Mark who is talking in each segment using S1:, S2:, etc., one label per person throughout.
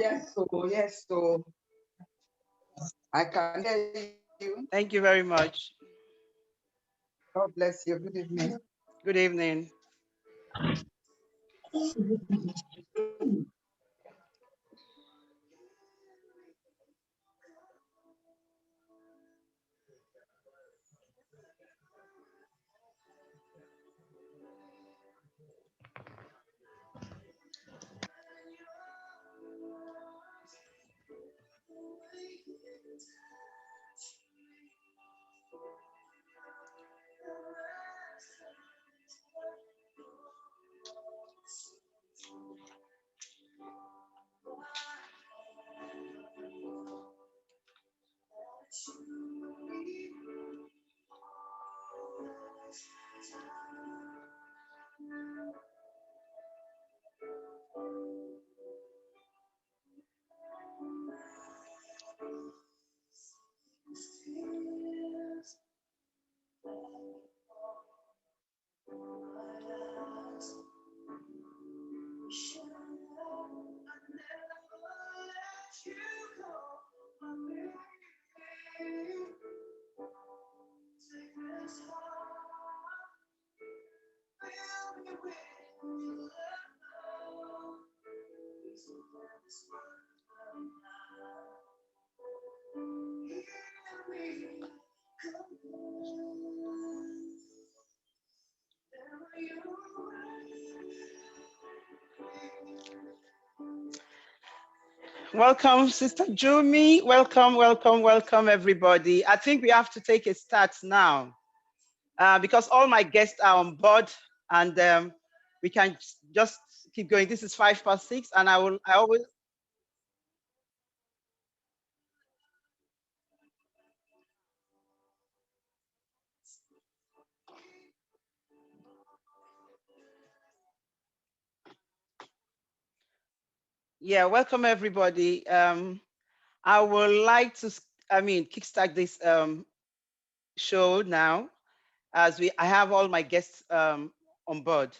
S1: Yes, so I can hear you.
S2: Thank you very much.
S1: God bless you. Good evening.
S2: Good evening. Welcome, Sister Jumi. Welcome, everybody. I think we have to take a start now because all my guests are on board and we can just keep going. This is 6:05, and I always. Yeah, welcome everybody. I would like to, kickstart this show now as I have all my guests on board.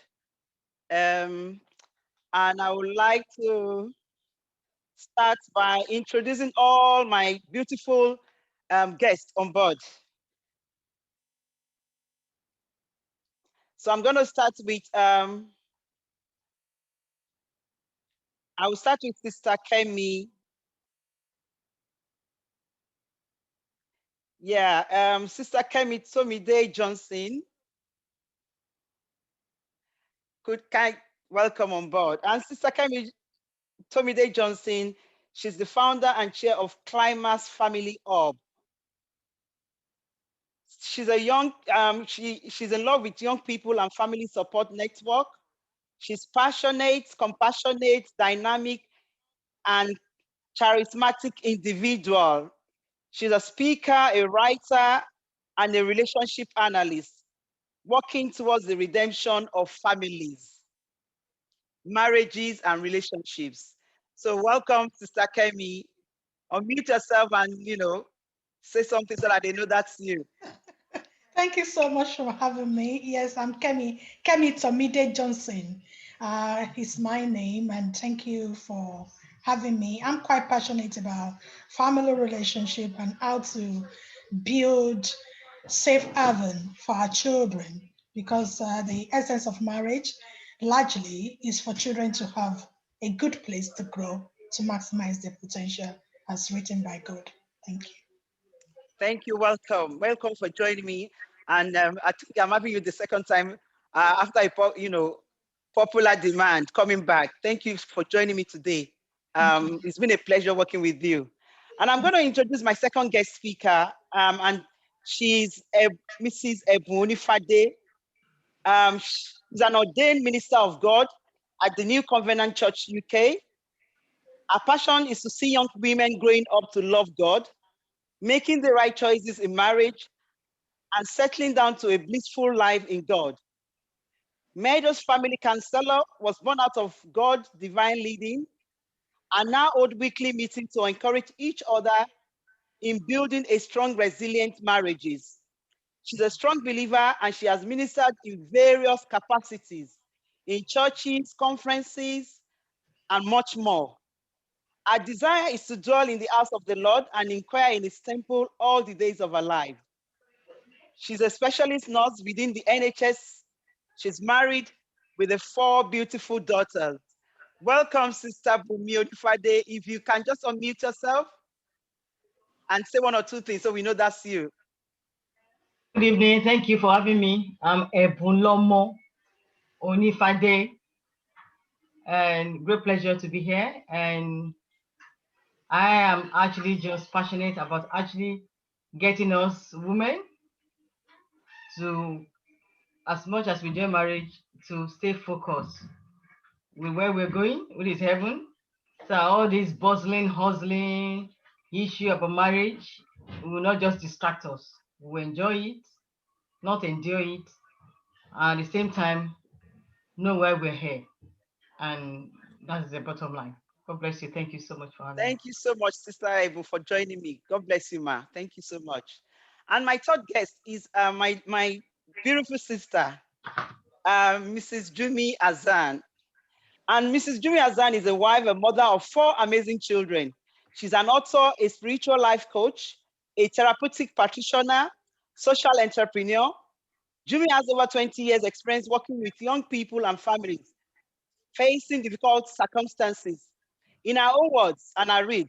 S2: And I would like to start by introducing all my beautiful guests on board. So I'm going to start with, I will start with Sister Kemi. Yeah, Sister Kemi Tomide Johnson. Welcome on board. And Sister Kemi Tomide Johnson, she's the founder and chair of Climax Family Hub. She's a young, she's in love with young people and family support network. She's passionate, compassionate, dynamic, and charismatic individual. She's a speaker, a writer, and a relationship analyst, working towards the redemption of families, marriages, and relationships. So welcome, Sister Kemi. Unmute yourself and, say something so that they know that's you.
S3: Thank you so much for having me. Yes, I'm Kemi Tomide Johnson is my name, and thank you for having me. I'm quite passionate about family relationship and how to build safe haven for our children, because the essence of marriage largely is for children to have a good place to grow, to maximize their potential as written by God. Thank you.
S2: Thank you. Welcome. Welcome for joining me. And I think I'm having you the second time after popular demand coming back. Thank you for joining me today. It's been a pleasure working with you. And I'm going to introduce my second guest speaker, and she's Mrs. Ebuni Fade. She's an ordained minister of God at the New Covenant Church UK. Her passion is to see young women growing up to love God, making the right choices in marriage, and settling down to a blissful life in God. Meadows family counselor was born out of God's divine leading and now hold weekly meetings to encourage each other in building a strong, resilient marriages. She's a strong believer and she has ministered in various capacities in churches, conferences, and much more. Our desire is to dwell in the house of the Lord and inquire in his temple all the days of our life. She's a specialist nurse within the NHS. She's married with 4 beautiful daughters. Welcome, Sister Bumi Odufade. If you can just unmute yourself and say 1 or 2 things so we know that's you.
S4: Good evening. Thank you for having me. I'm Ebunlomo Onifade, and great pleasure to be here. And I am actually just passionate about actually getting us women to, as much as we do marriage, to stay focused with where we're going, which is heaven. So all this bustling, hustling issue about marriage will not just distract us. We'll enjoy it, not endure it, and at the same time know why we're here. And that's the bottom line. God bless you. Thank you so much for having me.
S2: Thank you so much, Sister Ebu, for joining me. God bless you, ma. Thank you so much. And my third guest is my beautiful sister, Mrs. Jumi Azan. And Mrs. Jumi Azan is a wife, a mother of 4 amazing children. She's an author, a spiritual life coach, a therapeutic practitioner, social entrepreneur. Jumi has over 20 years experience working with young people and families facing difficult circumstances. In her own words, and I read,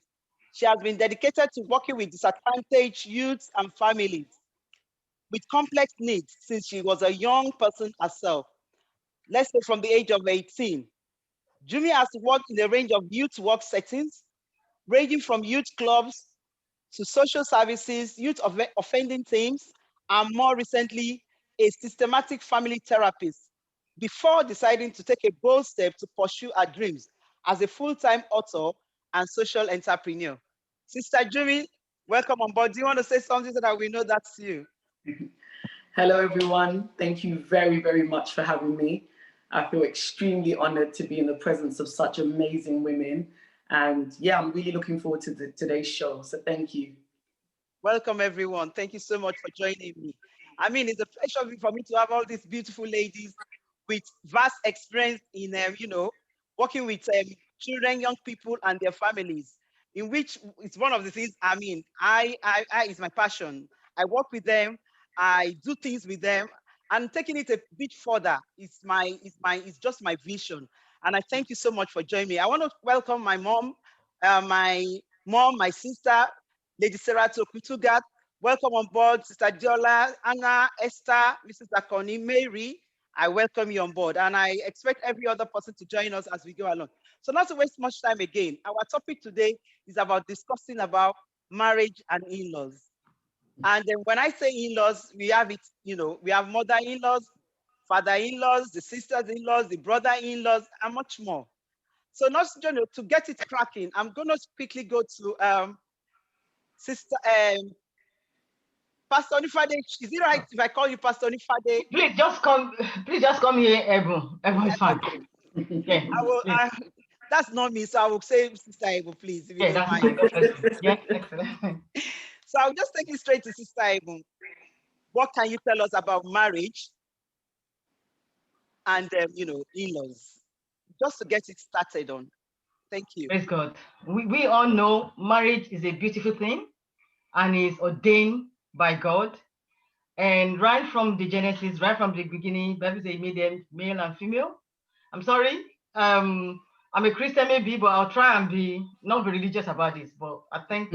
S2: she has been dedicated to working with disadvantaged youths and families with complex needs since she was a young person herself. Let's say from the age of 18. Jumi has worked in a range of youth work settings, ranging from youth clubs to social services, youth offending teams, and more recently, a systematic family therapist, before deciding to take a bold step to pursue her dreams as a full-time author and social entrepreneur. Sister Jumi, welcome on board. Do you want to say something so that we know that's you?
S5: Hello, everyone. Thank you very, very much for having me. I feel extremely honored to be in the presence of such amazing women. And yeah, I'm really looking forward to today's show. So thank you.
S2: Welcome, everyone. Thank you so much for joining me. I mean, it's a pleasure for me to have all these beautiful ladies with vast experience in, working with children, young people, and their families. In which it's one of the things. I mean, I it's my passion. I work with them. I do things with them, and taking it a bit further. It's just my vision. And I thank you so much for joining me. I want to welcome my mom, my sister, Lady Sarah Tokutugat. Welcome on board, Sister Diola, Anna, Esther, Mrs. Akoni, Mary. I welcome you on board, and I expect every other person to join us as we go along. So not to waste much time again, our topic today is about discussing about marriage and in-laws. And then when I say in-laws, we have it, we have mother-in-laws, father-in-laws, the sisters-in-laws, the brother-in-laws, and much more. So not to get it cracking, I'm going to quickly go to Sister Pastor Onifade. Is it right if I call you Pastor Onifade?
S4: Please just come here, Ebu. Ebu is fine. Yeah,
S2: I will. That's not me, so I will say Sister Ebu, please. If you
S4: yeah,
S2: don't
S4: that's
S2: mind.
S4: fine. Yeah, excellent.
S2: So I'll just take you straight to Sister Ebu. What can you tell us about marriage and in-laws, just to get it started on? Thank you.
S4: Praise God. We all know marriage is a beautiful thing and is ordained by God. And right from the Genesis, right from the beginning, Bible says He made them male and female. I'm sorry, I'm a Christian maybe, but I'll try and be not very religious about this. But I think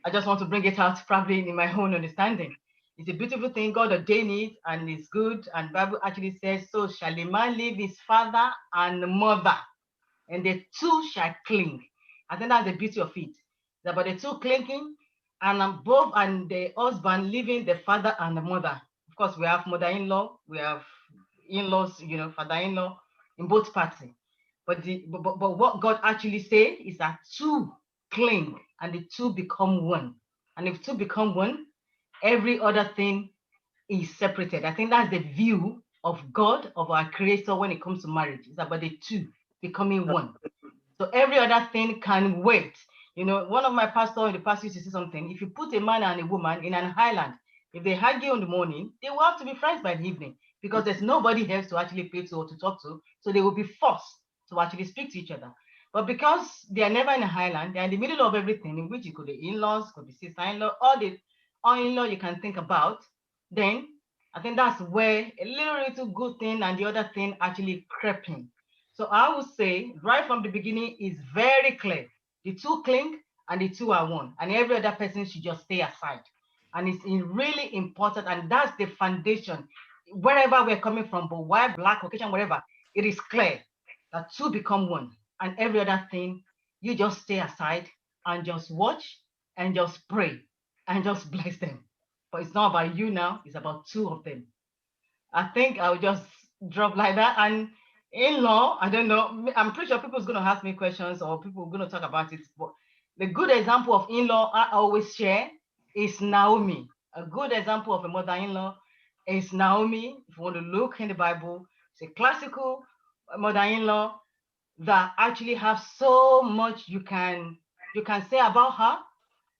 S4: I just want to bring it out probably in my own understanding. It's a beautiful thing. God ordained it and it's good. And Bible actually says, so shall a man leave his father and mother, and the two shall cling. I think that's the beauty of it. It's about the two clinging, and both and the husband leaving the father and the mother. Of course, we have mother-in-law, we have in-laws, father-in-law in both parties. But what God actually says is that two cling and the two become one. And if two become one, every other thing is separated. I think that's the view of God, of our Creator, when it comes to marriage. It's about the two becoming one. So every other thing can wait. One of my pastors in the past used to say something. If you put a man and a woman in an island, if they argue in the morning, they will have to be friends by the evening because there's nobody else to actually pay to or to talk to. So they will be forced to actually speak to each other. But because they are never in a highland, they're in the middle of everything, in which it could be in-laws, could be sister-in-law, all the in-law you can think about, then I think that's where a little good thing and the other thing actually crept in. So I would say right from the beginning is very clear. The two cling and the two are one, and every other person should just stay aside. And it's really important, and that's the foundation. Wherever we're coming from, but white, black, Caucasian, whatever, it is clear that two become one, and every other thing, you just stay aside and just watch and just pray and just bless them. But it's not about you now, it's about two of them. I think I'll just drop like that. And in-law, I don't know, I'm pretty sure people's going to ask me questions or people are going to talk about it. But the good example of in-law I always share is Naomi. A good example of a mother-in-law is Naomi. If you want to look in the Bible, it's a classical mother-in-law that actually have so much you can say about her.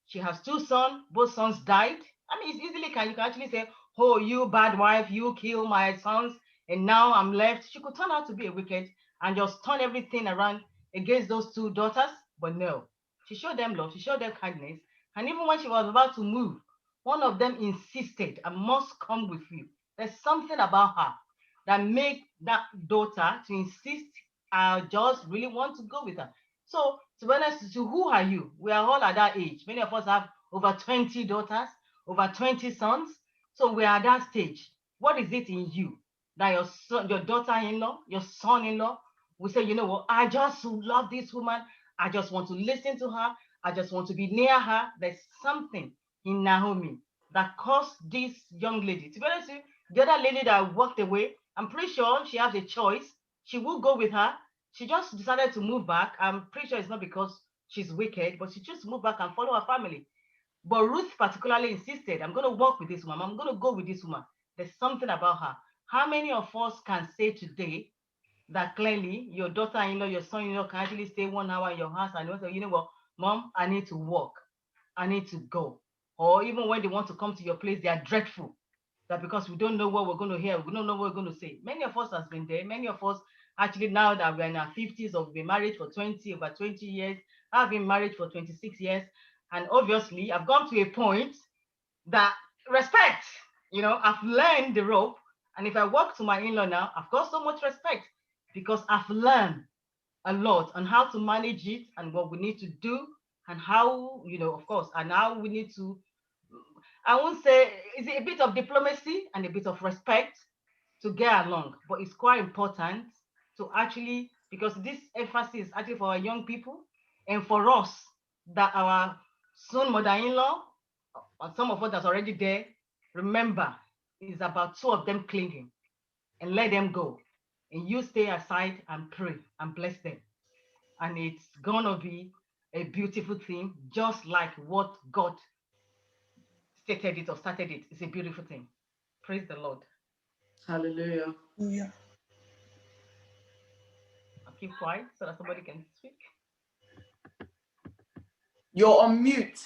S4: She has two sons, both sons died. I mean, it's easily you can actually say, oh, you bad wife, you kill my sons, and now I'm left. She could turn out to be a wicked and just turn everything around against those two daughters, but no. She showed them love, she showed them kindness, and even when she was about to move, one of them insisted, I must come with you. There's something about her that made that daughter to insist, I just really want to go with her. So to be honest, who are you? We are all at that age. Many of us have over 20 daughters, over 20 sons. So we are at that stage. What is it in you that your son, your daughter-in-law, your son-in-law will say, you know what, I just love this woman. I just want to listen to her. I just want to be near her. There's something in Naomi that caused this young lady. To be honest with you, the other lady that walked away, I'm pretty sure she has a choice. She will go with her. She just decided to move back. I'm pretty sure it's not because she's wicked, but she just moved back and follow her family. But Ruth particularly insisted, I'm going to walk with this woman. I'm going to go with this woman. There's something about her. How many of us can say today that clearly your daughter-in-law, your son-in-law can actually stay 1 hour in your house and say, you know what, Mom, I need to walk. I need to go. Or even when they want to come to your place, they are dreadful. That because we don't know what we're going to hear, we don't know what we're going to say. Many of us has been there. Many of us actually, now that we're in our 50s or we've been married for over 20 years, I've been married for 26 years. And obviously, I've gone to a point that respect, you know, I've learned the rope. And if I walk to my in-law now, I've got so much respect because I've learned a lot on how to manage it and what we need to do and how, you know, of course, and how we need to, I won't say, is it a bit of diplomacy and a bit of respect to get along, but it's quite important to actually, because this emphasis is actually for our young people and for us, that our soon mother-in-law, or some of us that's already there, remember, it's about two of them clinging and let them go. And you stay aside and pray and bless them. And it's gonna be a beautiful thing, just like what God stated it or started it. It's a beautiful thing. Praise the Lord.
S5: Hallelujah.
S3: Yeah.
S4: I'll keep quiet so that somebody can speak.
S5: You're on mute.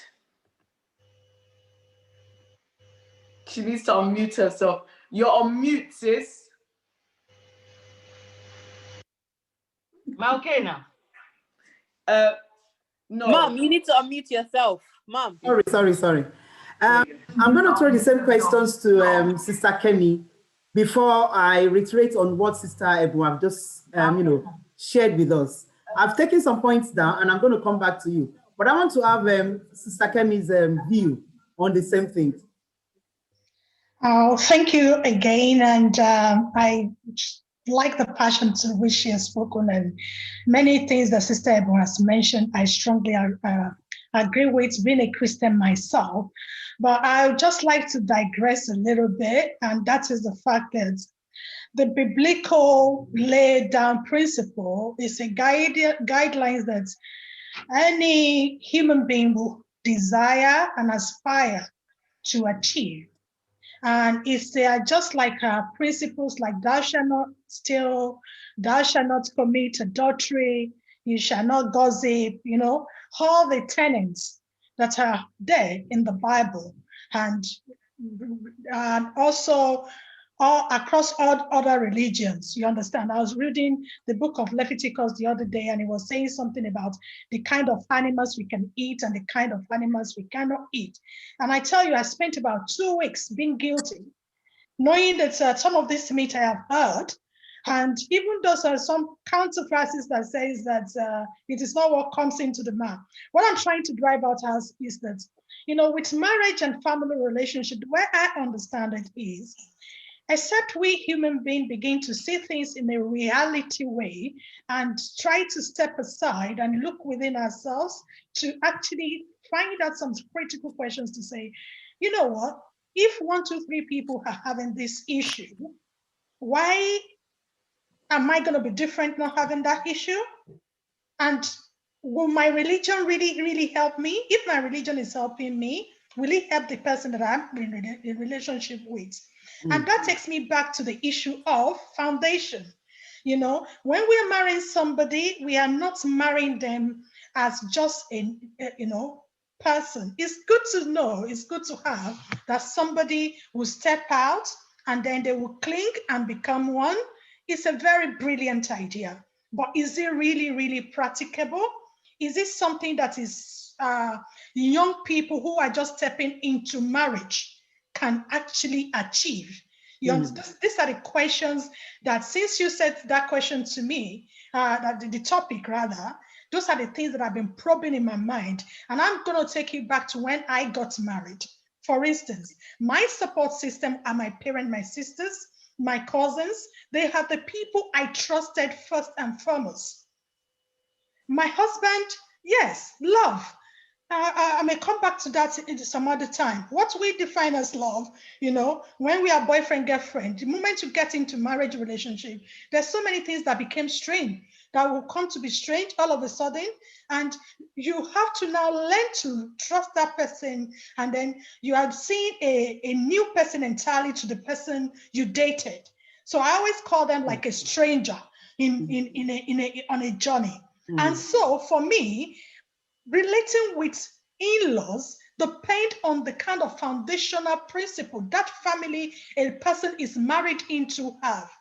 S5: She needs to unmute herself. You're on mute, sis.
S4: Am I okay now?
S5: No.
S6: Mom, you need to unmute yourself. Mom.
S7: Sorry. I'm going to throw the same questions to Sister Kemi before I reiterate on what Sister Ebu have just, shared with us. I've taken some points down and I'm going to come back to you. But I want to have Sister Kemi's view on the same thing.
S3: Thank you again. And I like the passion to which she has spoken and many things that Sister Ebu has mentioned, I strongly agree with, being a Christian myself. But I would just like to digress a little bit, and that is the fact that the biblical laid down principle is a guidelines that any human being will desire and aspire to achieve. And it's just like principles like thou shalt not steal, thou shalt not commit adultery, you shall not gossip, all the tenets that are there in the Bible. And also all across all other religions. You understand? I was reading the book of Leviticus the other day, and it was saying something about the kind of animals we can eat and the kind of animals we cannot eat. And I tell you, I spent about 2 weeks being guilty, knowing that some of this meat I have heard, and even though there are some counter phrases that says that it is not what comes into the mouth. What I'm trying to drive out as is that, you know, with marriage and family relationship, the way I understand it is, except we human beings begin to see things in a reality way and try to step aside and look within ourselves to actually find out some critical questions to say, you know what, if 1, 2, 3 people are having this issue, why am I going to be different not having that issue? And will my religion really help me? If my religion is helping me, will it help the person that I'm in relationship with? And that takes me back to the issue of foundation. You know, when we're marrying somebody, we are not marrying them as just a you know, person. It's good to know, it's good to have that somebody will step out and then they will cling and become one. It's a very brilliant idea. But is it really practicable? Is it something that is young people who are just stepping into marriage can actually achieve? These are the questions that, since you said that question to me, the topic rather, those are the things that I've been probing in my mind. And I'm going to take you back to when I got married. For instance, my support system are my parents, my sisters, my cousins. They are the people I trusted first and foremost. My husband, yes, love. I may come back to that in some other time. What we define as love, you know, when we are boyfriend, girlfriend, the moment you get into marriage relationship, there's so many things that became strange, that will come to be strange all of a sudden. And you have to now learn to trust that person. And then you are seeing a new person entirely to the person you dated. So I always call them like a stranger on a journey. And so for me, relating with in-laws depend on the kind of foundational principle that family a person is married into have.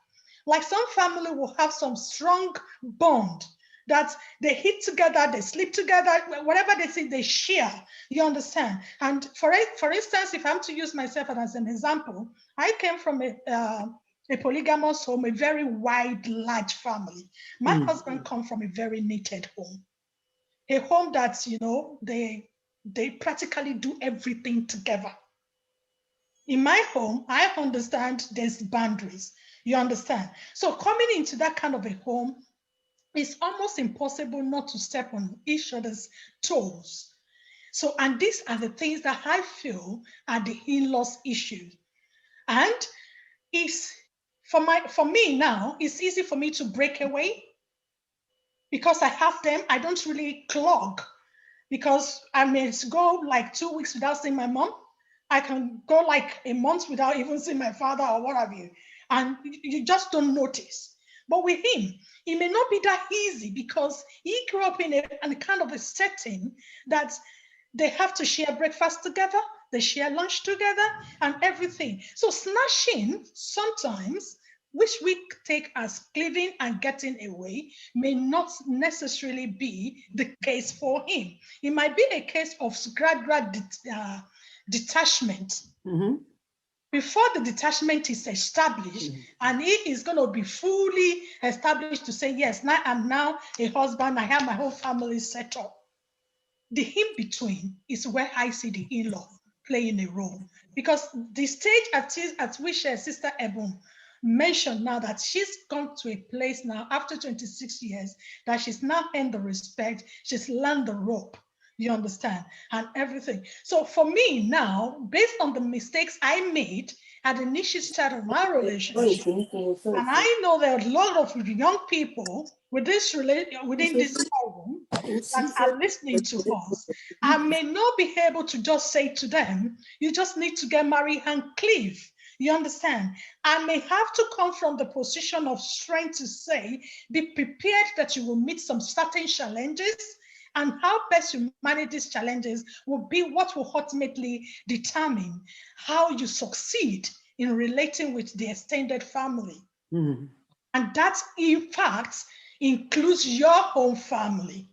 S3: Like some family will have some strong bond that they eat together, they sleep together, whatever they see, they share. You understand? And for instance, if I'm to use myself as an example, I came from a polygamous home, a very wide, large family. My husband comes from a very knitted home. A home that, you know, they practically do everything together. In my home, I understand there's boundaries. You understand? So coming into that kind of a home, it's almost impossible not to step on each other's toes. So, and these are the things that I feel are the in-laws issues. And it's for me now, it's easy for me to break away because I have them. I don't really clog, because I may go like 2 weeks without seeing my mom. I can go like a month without even seeing my father or what have you. And you just don't notice. But with him, it may not be that easy because he grew up in a kind of a setting that they have to share breakfast together, they share lunch together and everything. So snatching sometimes, which we take as cleaving and getting away, may not necessarily be the case for him. It might be a case of gradual detachment. Before the detachment is established, and he is going to be fully established to say, yes, now I'm now a husband, I have my whole family set up. The in-between is where I see the in-law playing a role. Because the stage at which Sister Ebon mentioned now that she's gone to a place now after 26 years, that she's now earned the respect, she's learned the rope, you understand, and everything. So for me now, based on the mistakes I made at the initial start of my relationship, and I know there are a lot of young people within this forum that are listening to us, I may not be able to just say to them, you just need to get married and cleave. You understand? I may have to come from the position of strength to say, be prepared that you will meet some certain challenges, and how best you manage these challenges will be what will ultimately determine how you succeed in relating with the extended family.
S7: Mm.
S3: And that, in fact, includes your home family.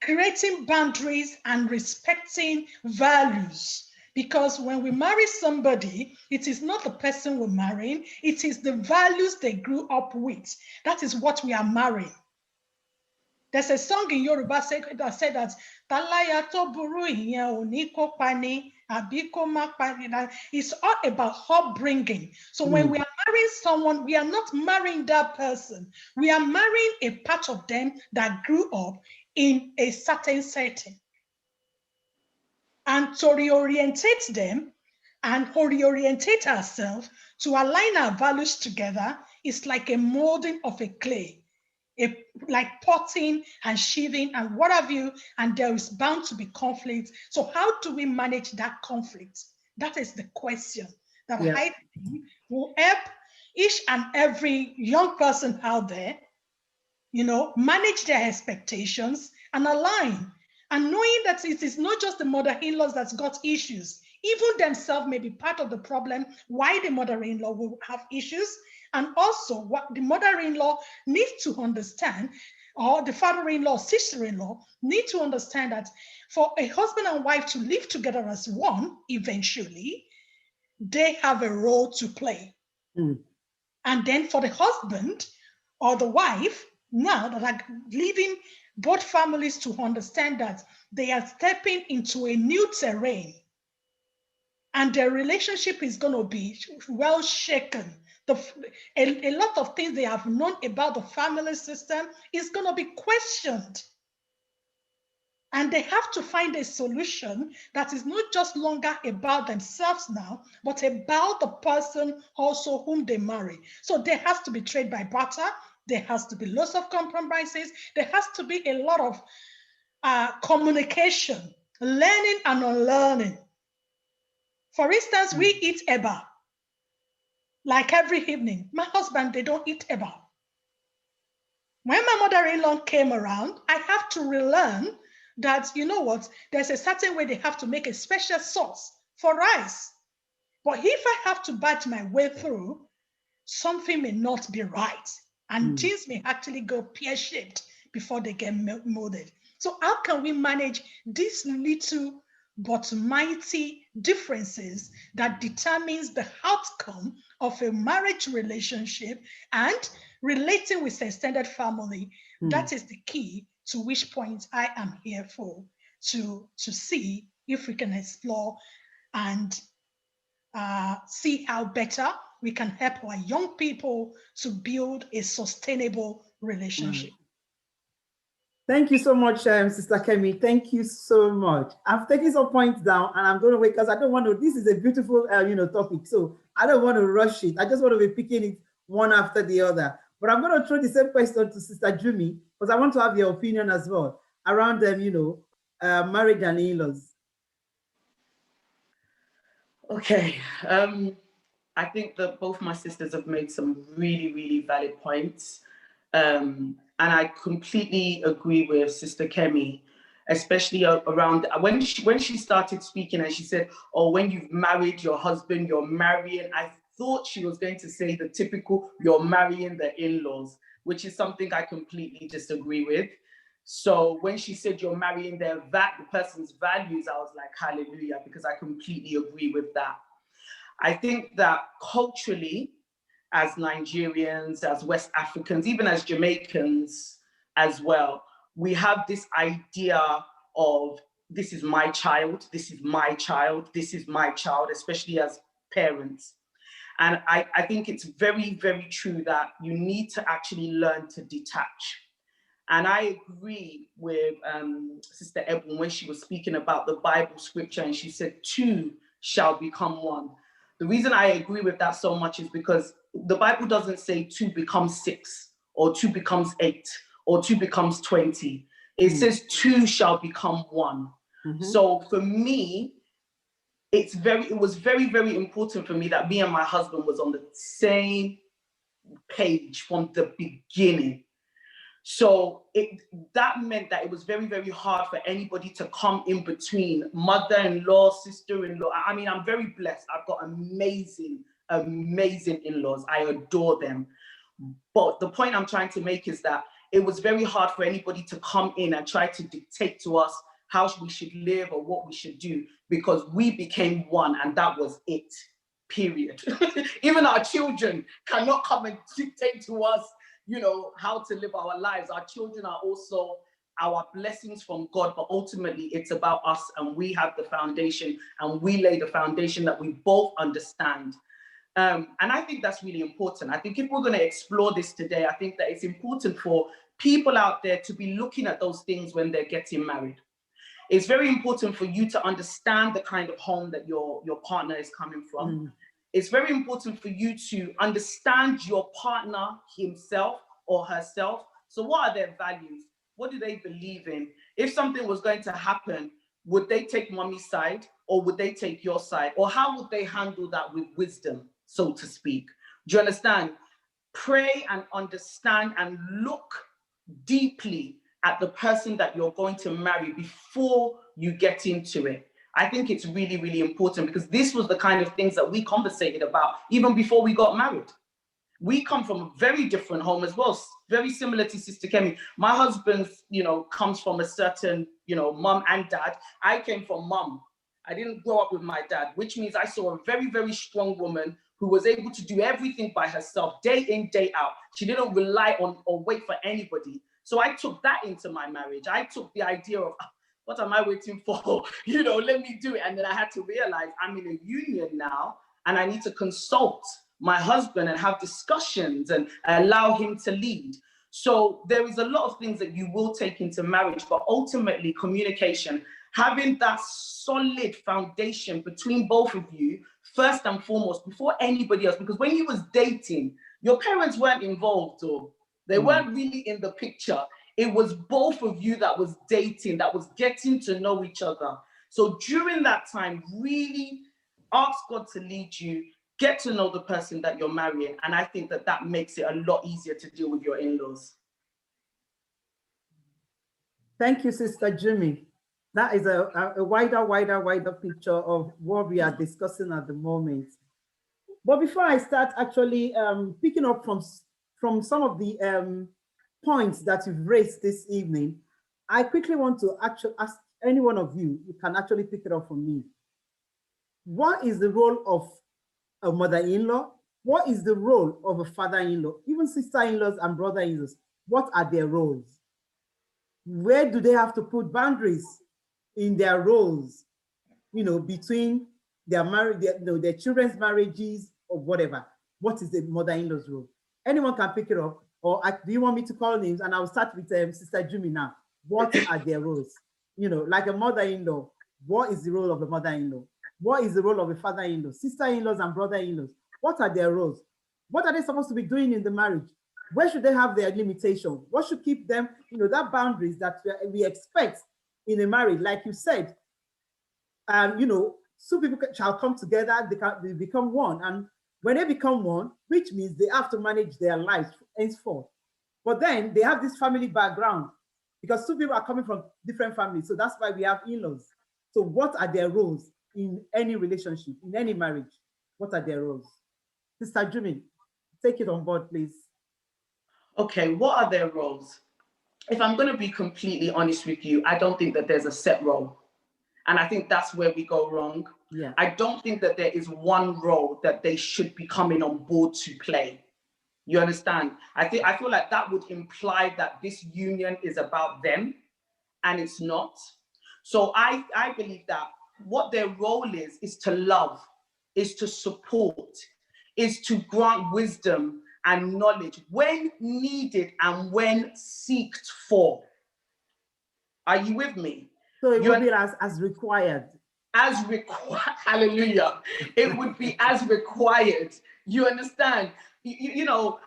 S3: Creating boundaries and respecting values. Because when we marry somebody, it is not the person we're marrying, it is the values they grew up with. That is what we are marrying. There's a song in Yoruba that said that Talaya to buru iyen oni ko pani, abi ko ma pani. It's all about upbringing. So when we are marrying someone, we are not marrying that person. We are marrying a part of them that grew up in a certain setting. And to reorientate them and reorientate ourselves to align our values together is like a molding of a clay. Like potting and sheathing and what have you, and there is bound to be conflict. So how do we manage that conflict? That is the question that I think will help each and every young person out there, manage their expectations and align. And knowing that it is not just the mother-in-laws that's got issues, even themselves may be part of the problem why the mother-in-law will have issues. And also what the mother-in-law needs to understand, or the father-in-law, sister-in-law need to understand that for a husband and wife to live together as one, eventually, they have a role to play. And then for the husband or the wife, now that are leaving both families to understand that they are stepping into a new terrain and their relationship is going to be well shaken. A lot of things they have known about the family system is going to be questioned. And they have to find a solution that is not just longer about themselves now, but about the person also whom they marry. So there has to be trade by barter. There has to be lots of compromises. There has to be a lot of communication, learning and unlearning. For instance, we eat eba. Like every evening, my husband, they don't eat eba. When my mother-in-law came around, I have to relearn that, there's a certain way they have to make a special sauce for rice. But if I have to bite my way through, something may not be right. And things may actually go pear-shaped before they get molded. So how can we manage these little but mighty differences that determines the outcome of a marriage relationship and relating with the extended family? That is the key to which point I am here for, to see if we can explore and see how better we can help our young people to build a sustainable relationship.
S7: Thank you so much, Sister Kemi. Thank you so much. I've taken some points down and I'm going to wait because I don't want to, this is a beautiful, topic. So I don't want to rush it. I just want to be picking it one after the other. But I'm going to throw the same question to Sister Jumi because I want to have your opinion as well around them, marriage and in-laws.
S5: Okay. I think that both my sisters have made some really, really valid points. And I completely agree with Sister Kemi, especially around when she started speaking and she said, oh, when you've married your husband, you're marrying. I thought she was going to say the typical, you're marrying the in-laws, which is something I completely disagree with. So when she said you're marrying the person's values, I was like, hallelujah, because I completely agree with that. I think that culturally, as Nigerians, as West Africans, even as Jamaicans as well, we have this idea of this is my child, this is my child, this is my child, especially as parents. And I think it's very, very true that you need to actually learn to detach. And I agree with Sister Ebon when she was speaking about the Bible scripture and she said, two shall become one. The reason I agree with that so much is because the Bible doesn't say 2 becomes 6 or 2 becomes 8 or 2 becomes 20. It says 2 shall become 1. So for me, it was very, very important for me that me and my husband was on the same page from the beginning. So that meant that it was very, very hard for anybody to come in between mother-in-law, sister-in-law. I mean, I'm very blessed. I've got amazing, amazing in-laws. I adore them. But the point I'm trying to make is that it was very hard for anybody to come in and try to dictate to us how we should live or what we should do, because we became one and that was it, period. Even our children cannot come and dictate to us, you know, how to live our lives. Our children are also our blessings from God, but ultimately it's about us, and we have the foundation, and we lay the foundation that we both understand. And I think that's really important. I think if we're going to explore this today, I think that it's important for people out there to be looking at those things when they're getting married. It's very important for you to understand the kind of home that your partner is coming from. It's very important for you to understand your partner himself or herself. So what are their values? What do they believe in? If something was going to happen, would they take mommy's side or would they take your side? Or how would they handle that with wisdom, so to speak? Do you understand? Pray and understand and look deeply at the person that you're going to marry before you get into it. I think it's really, really important, because this was the kind of things that we conversated about even before we got married. We come from a very different home as well, very similar to Sister Kemi. My husband, you know, comes from a certain, you know, mum and dad. I came from mum. I didn't grow up with my dad, which means I saw a very, very strong woman who was able to do everything by herself, day in, day out. She didn't rely on or wait for anybody. So I took that into my marriage. I took the idea of, what am I waiting for? You know, let me do it. And then I had to realize I'm in a union now, and I need to consult my husband and have discussions and allow him to lead. So there is a lot of things that you will take into marriage, but ultimately communication, having that solid foundation between both of you, first and foremost, before anybody else. Because when you was dating, your parents weren't involved, or they weren't really in the picture. It was both of you that was dating, that was getting to know each other. So during that time, really ask God to lead you, get to know the person that you're marrying. And I think that that makes it a lot easier to deal with your in-laws.
S7: Thank you, Sister Jimmy. That is a wider picture of what we are discussing at the moment. But before I start actually picking up from some of the points that you've raised this evening, I quickly want to actually ask any one of you, you can actually pick it up from me. What is the role of a mother-in-law? What is the role of a father-in-law? Even sister-in-laws and brother-in-laws, what are their roles? Where do they have to put boundaries in their roles, you know, between their marriage, their children's marriages or whatever? What is the mother-in-law's role? Anyone can pick it up, or do you want me to call names? And I'll start with Sister Jimmy now. What are their roles? You know, like a mother-in-law, what is the role of the mother-in-law? What is the role of a father-in-law? Sister-in-laws and brother-in-laws, what are their roles? What are they supposed to be doing in the marriage? Where should they have their limitation? What should keep them, you know, that boundaries that we expect in a marriage? Like you said, you know, two people shall come together, they become one. And when they become one, which means they have to manage their lives henceforth. But then they have this family background, because two people are coming from different families. So that's why we have in-laws. So what are their roles in any relationship, in any marriage? What are their roles? Sister Jimmy, take it on board, please.
S5: Okay, what are their roles? If I'm going to be completely honest with you, I don't think that there's a set role. And I think that's where we go wrong.
S7: Yeah.
S5: I don't think that there is one role that they should be coming on board to play. You understand? I feel like that would imply that this union is about them, and it's not. So I believe that what their role is to love, is to support, is to grant wisdom and knowledge when needed and when sought for. Are you with me?
S7: So it would be as required.
S5: As required, hallelujah. It would be as required. You understand? You know,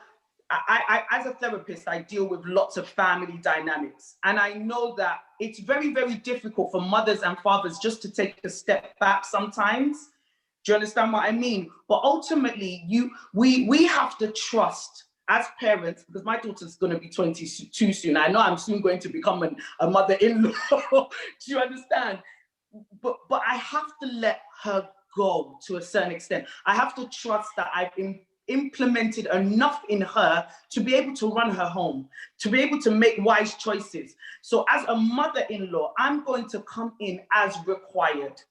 S5: I as a therapist, I deal with lots of family dynamics. And I know that it's very, very difficult for mothers and fathers just to take a step back sometimes. Do you understand what I mean? But ultimately, we have to trust as parents, because my daughter's going to be 22 soon. I know I'm soon going to become a mother-in-law. Do you understand? But I have to let her go to a certain extent. I have to trust that I've implemented enough in her to be able to run her home, to be able to make wise choices. So as a mother-in-law, I'm going to come in as required.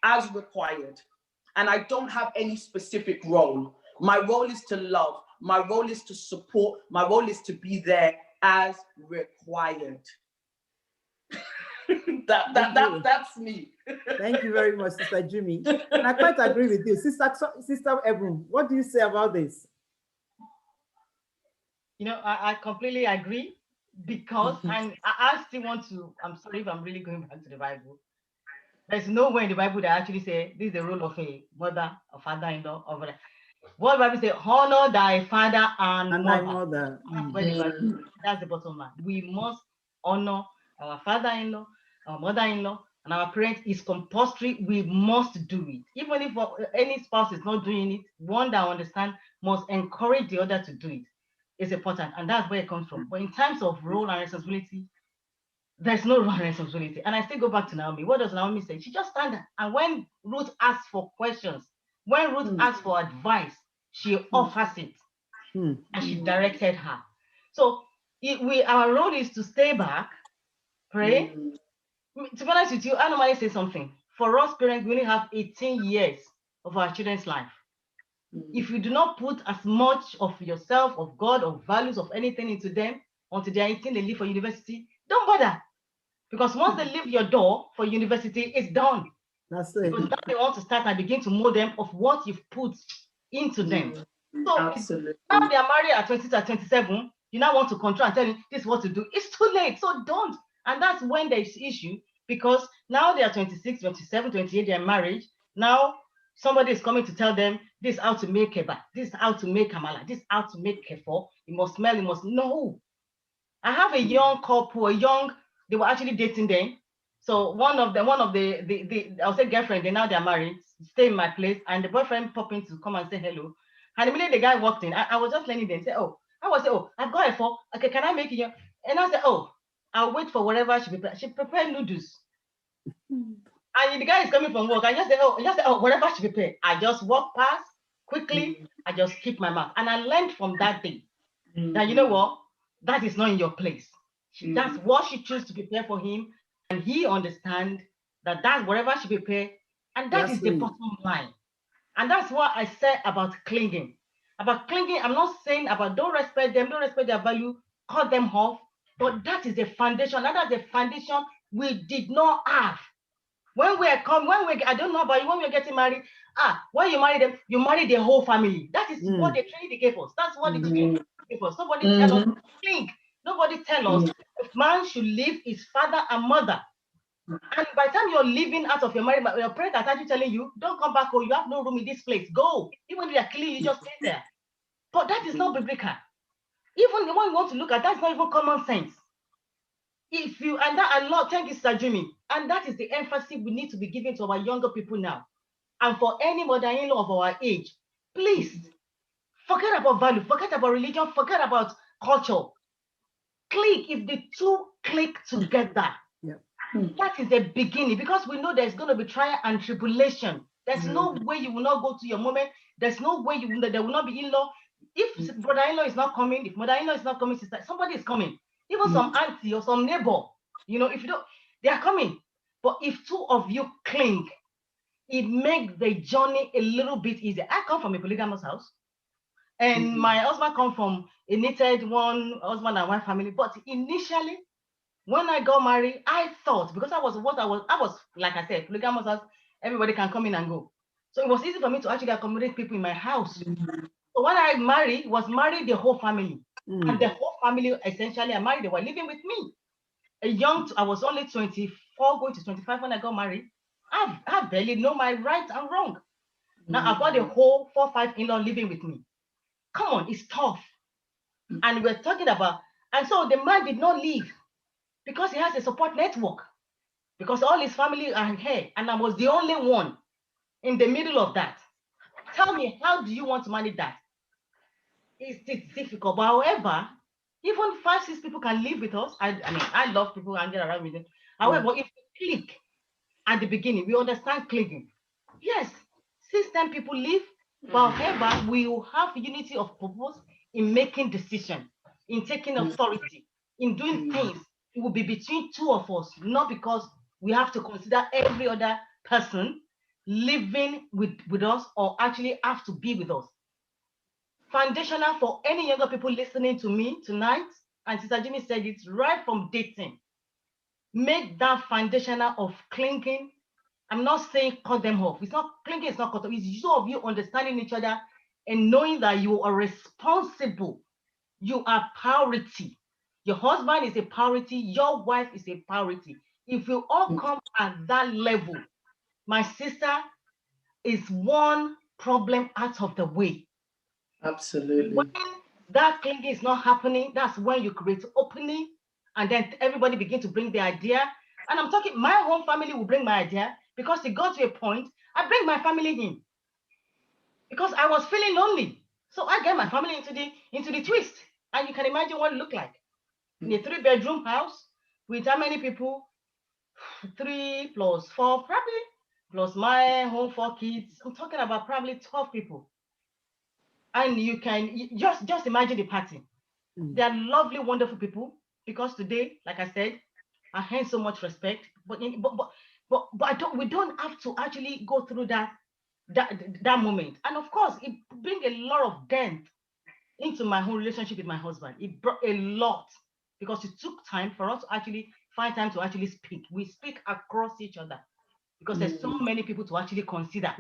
S5: And I don't have any specific role. My role is to love. My role is to support. My role is to be there as required. That's me.
S7: Thank you very much, Sister Jimmy. And I quite agree with you. Sister Ebun, what do you say about this?
S4: You know, I completely agree, because, and I still want to, I'm sorry if I'm really going back to the Bible. There's nowhere in the Bible that actually say this is the role of a mother or father-in-law or whatever. What the Bible say, honor thy father and mother. That's the bottom line. We must honor our father-in-law, our mother-in-law, and our parents. Is compulsory. We must do it. Even if any spouse is not doing it, one that understands must encourage the other to do it. It's important, and that's where it comes from. But in terms of role and responsibility, there's no role and responsibility. And I still go back to Naomi. What does Naomi say? She just stand there. And when Ruth asks for questions, when Ruth asks for advice, she offers it. And she directed her. So our role is to stay back, pray. To be honest with you, I normally say something. For us parents, we only have 18 years of our children's life. If you do not put as much of yourself, of God, of values, of anything into them until they're 18, they leave for university, don't bother. Because once they leave your door for university, it's done.
S7: That's it.
S4: Because now they want to start and begin to mold them of what you've put into them. So
S5: Absolutely.
S4: now they are married at 20 to 27, you now want to control and tell them this is what to do. It's too late, so don't. And that's when there's issue, because now they are 26, 27, 28, they're married. Now somebody is coming to tell them this is how to make kebab, this is how to make amala, this is how to make kefo. You must smell, you must know. I have a young couple, they were actually dating then. So one of the I'll say girlfriend, they're married, stay in my place, and the boyfriend popping to come and say hello. And immediately the guy walked in. I was just letting them say, I've got a fork. Okay, can I make it? And I said, I'll wait for whatever she prepared. She prepared noodles. And the guy is coming from work. I just said, whatever she prepared. I just walk past quickly. I just keep my mouth. And I learned from that day that, you know what? That is not in your place. That's what she chose to prepare for him. And he understands that that's whatever she prepared. And that is the bottom line. And that's what I said about clinging. About clinging, I'm not saying about don't respect them, don't respect their value, cut them off. But that is the foundation. That is the foundation we did not have. I don't know about you, when we're getting married, when you marry them, you marry the whole family. That is what the training gave us. That's what the teaching gave us. Nobody tell us to think. Nobody tell us if man should leave his father and mother. And by the time you're leaving out of your marriage, your parents are actually telling you, don't come back, or you have no room in this place. Go. Even if you're clean, you just stay there. But that is not biblical. Even the one you want to look at, that's not even common sense. Thank you, Sister Jimmy. And that is the emphasis we need to be giving to our younger people now. And for any mother-in-law of our age, please forget about value, forget about religion, forget about culture. Click. If the two click together, that is the beginning, because we know there's going to be trial and tribulation. There's no way you will not go to your moment. There's no way there will not be in-law. If brother-in-law is not coming, if mother-in-law is not coming, sister, somebody is coming. Even some auntie or some neighbor, if you don't, they are coming. But if two of you cling, it makes the journey a little bit easier. I come from a polygamous house, and my husband comes from a knitted one husband and wife family. But initially, when I got married, I thought, because I was like I said, polygamous house, everybody can come in and go. So it was easy for me to actually accommodate people in my house. So when I married the whole family. And the whole family, essentially, I married, they were living with me. I was only 24, going to 25 when I got married. I barely know my right and wrong. Now I've got the whole 4 or 5 in-law living with me. Come on, it's tough. And we're talking about, and so the man did not leave because he has a support network, because all his family are here, and I was the only one in the middle of that. Tell me, how do you want to manage that? it's difficult. But however, even 5, 6 people can live with us. I mean, I love people and get around with them. However, if we click at the beginning, we understand clicking. Yes, 6, 10 people live, but however, we will have unity of purpose in making decisions, in taking authority, in doing things. It will be between 2 of us, not because we have to consider every other person living with us or actually have to be with us. Foundational for any younger people listening to me tonight, and Sister Jimmy said it right from dating. Make that foundational of clinging. I'm not saying cut them off. It's not clinging, it's not cut off. It's two of you understanding each other and knowing that you are responsible. You are priority. Your husband is a priority. Your wife is a priority. If you all come at that level, my sister, is one problem out of the way.
S5: Absolutely.
S4: When that clinging is not happening, that's when you create opening, and then everybody begin to bring the idea. And I'm talking, my whole family will bring my idea, because it got to a point, I bring my family in. Because I was feeling lonely. So I get my family into the twist. And you can imagine what it looked like. In a 3-bedroom house with how many people? 3 plus 4, probably, plus my home 4 kids. I'm talking about probably 12 people. And you can just imagine the party. They are lovely, wonderful people, because today, like I said, I have so much respect. But we don't have to actually go through that moment. And of course, it brings a lot of dent into my whole relationship with my husband. It brought a lot, because it took time for us to actually find time to actually speak. We speak across each other, because there's so many people to actually consider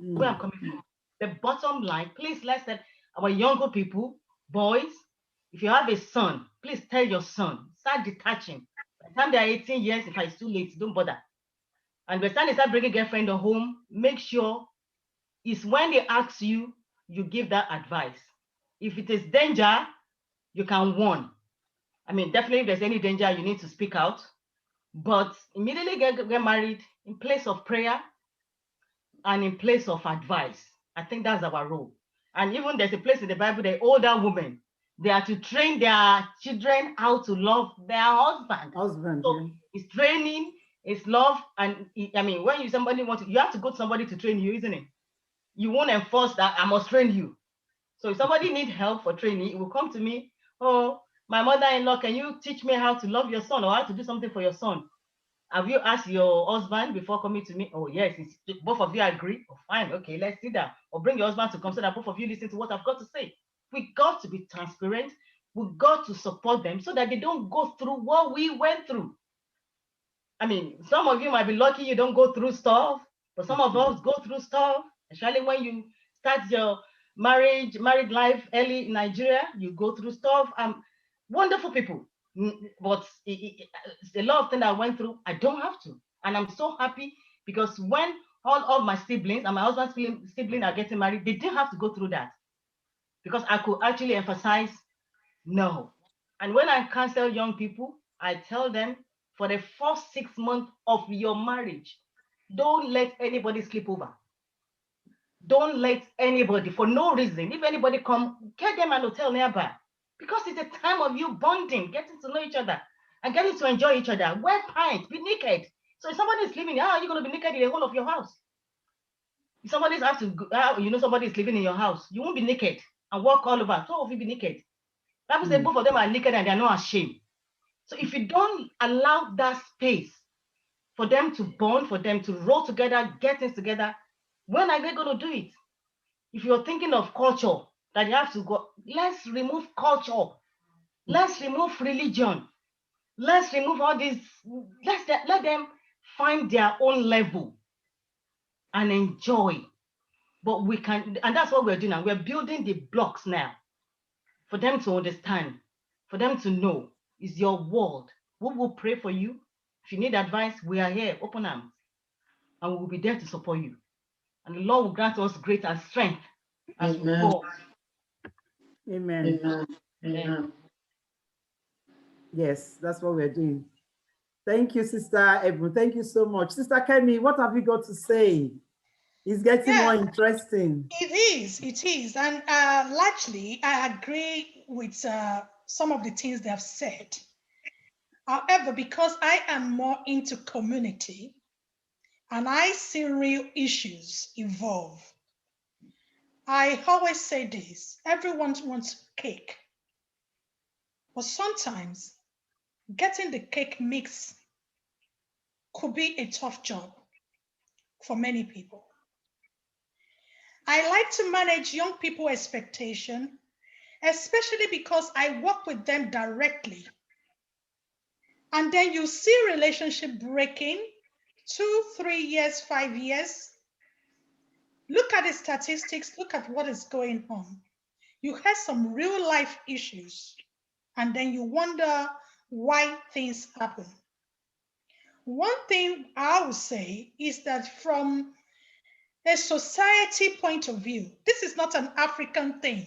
S4: where I'm coming from. The bottom line, please, let's say our younger people, boys, if you have a son, please tell your son, start detaching. By the time they are 18 years, if it's too late, don't bother. And by the time they start bringing girlfriend or home, make sure it's when they ask you, you give that advice. If it is danger, you can warn. I mean, definitely if there's any danger, you need to speak out. But immediately get married in place of prayer and in place of advice. I think that's our role. And even there's a place in the Bible, the older women, they are to train their children how to love their husband. So it's training, it's love, and I mean, when somebody wants to, you have to go to somebody to train you, isn't it? You won't enforce that I must train you. So if somebody needs help for training, it will come to me. Oh, my mother-in-law, can you teach me how to love your son or how to do something for your son? Have you asked your husband before coming to me? Oh, yes, both of you agree. Oh, fine, okay, let's see that. Or bring your husband to come so that both of you listen to what I've got to say. We got to be transparent. We got to support them so that they don't go through what we went through. I mean, some of you might be lucky you don't go through stuff, but some of us go through stuff, especially when you start your married life early in Nigeria, you go through stuff. Wonderful people. But it's a lot of things I went through, I don't have to. And I'm so happy, because when all of my siblings and my husband's siblings are getting married, they didn't have to go through that, because I could actually emphasize no. And when I counsel young people, I tell them, for the first 6 months of your marriage, don't let anybody sleep over. Don't let anybody, for no reason, if anybody come, get them an hotel nearby. Because it's a time of you bonding, getting to know each other, and getting to enjoy each other. Wear pants, be naked. So if somebody is living, how are you going to be naked in the whole of your house? If somebody has to, somebody is living in your house, you won't be naked and walk all over. So if you be naked, Bible says both of them are naked and they are not ashamed. So if you don't allow that space for them to bond, for them to roll together, get things together, when are they going to do it? If you're thinking of culture, that you have to go, let's remove culture. Let's remove religion. Let's remove all this. Let them find their own level and enjoy. But we can, and that's what we're doing now. We're building the blocks now for them to understand, for them to know it's your world. We will pray for you. If you need advice, we are here, open arms, and we will be there to support you. And the Lord will grant us greater strength as we go.
S7: Amen.
S5: Amen. Amen.
S7: Yes, that's what we're doing. Thank you, Sister Ebru. Thank you so much. Sister Kemi, what have you got to say? It's getting more interesting.
S3: It It is. And largely, I agree with some of the things they have said. However, because I am more into community and I see real issues evolve, I always say this: everyone wants cake, but sometimes getting the cake mix could be a tough job for many people. I like to manage young people's expectation, especially because I work with them directly. And then you see relationship breaking 2, 3 years, 5 years. Look at the statistics, look at what is going on. You have some real life issues, and then you wonder why things happen. One thing I would say is that from a society point of view, this is not an African thing.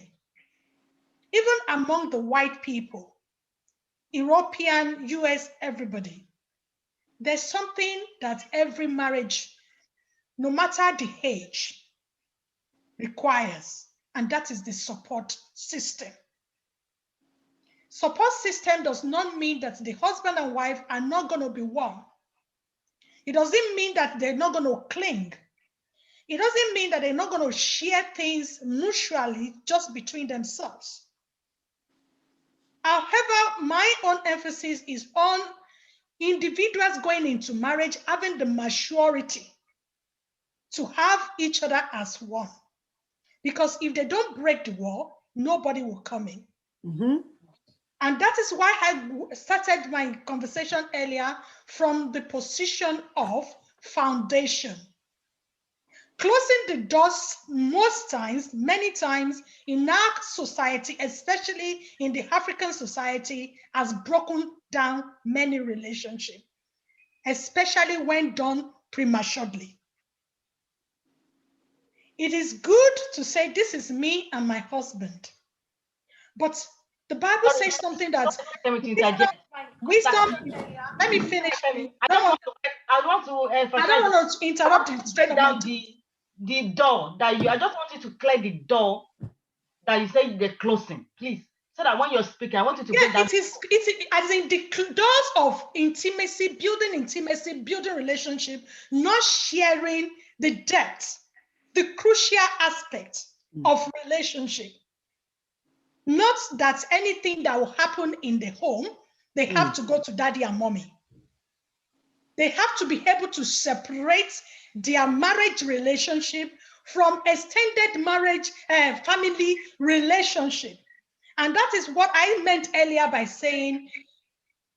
S3: Even among the white people, European, US, everybody, there's something that every marriage, no matter the age, requires, and that is the support system. Support system does not mean that the husband and wife are not going to be one. It doesn't mean that they're not going to cling. It doesn't mean that they're not going to share things mutually just between themselves. However, my own emphasis is on individuals going into marriage having the maturity to have each other as one. Because if they don't break the wall, nobody will come in.
S7: Mm-hmm.
S3: And that is why I started my conversation earlier from the position of foundation. Closing the doors most times, many times in our society, especially in the African society, has broken down many relationships, especially when done prematurely. It is good to say, this is me and my husband. But the Bible says something that wisdom, let me finish.
S4: I want to emphasize.
S3: I don't want to interrupt the straight
S4: down the door that you, I just want you to clear the door that you say they're closing, please. So that when you're speaking, I want you to break down.
S3: It is as in the doors of intimacy, building relationship, not sharing the depth, the crucial aspect of relationship. Not that anything that will happen in the home, they have to go to daddy and mommy. They have to be able to separate their marriage relationship from extended marriage, family relationship. And that is what I meant earlier by saying,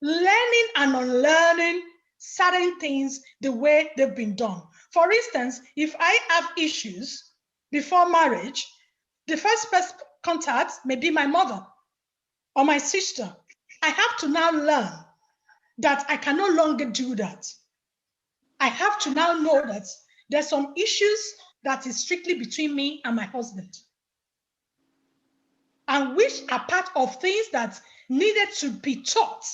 S3: learning and unlearning certain things the way they've been done. For instance, if I have issues before marriage, the first person contact may be my mother or my sister. I have to now learn that I can no longer do that. I have to now know that there's some issues that is strictly between me and my husband, and which are part of things that needed to be taught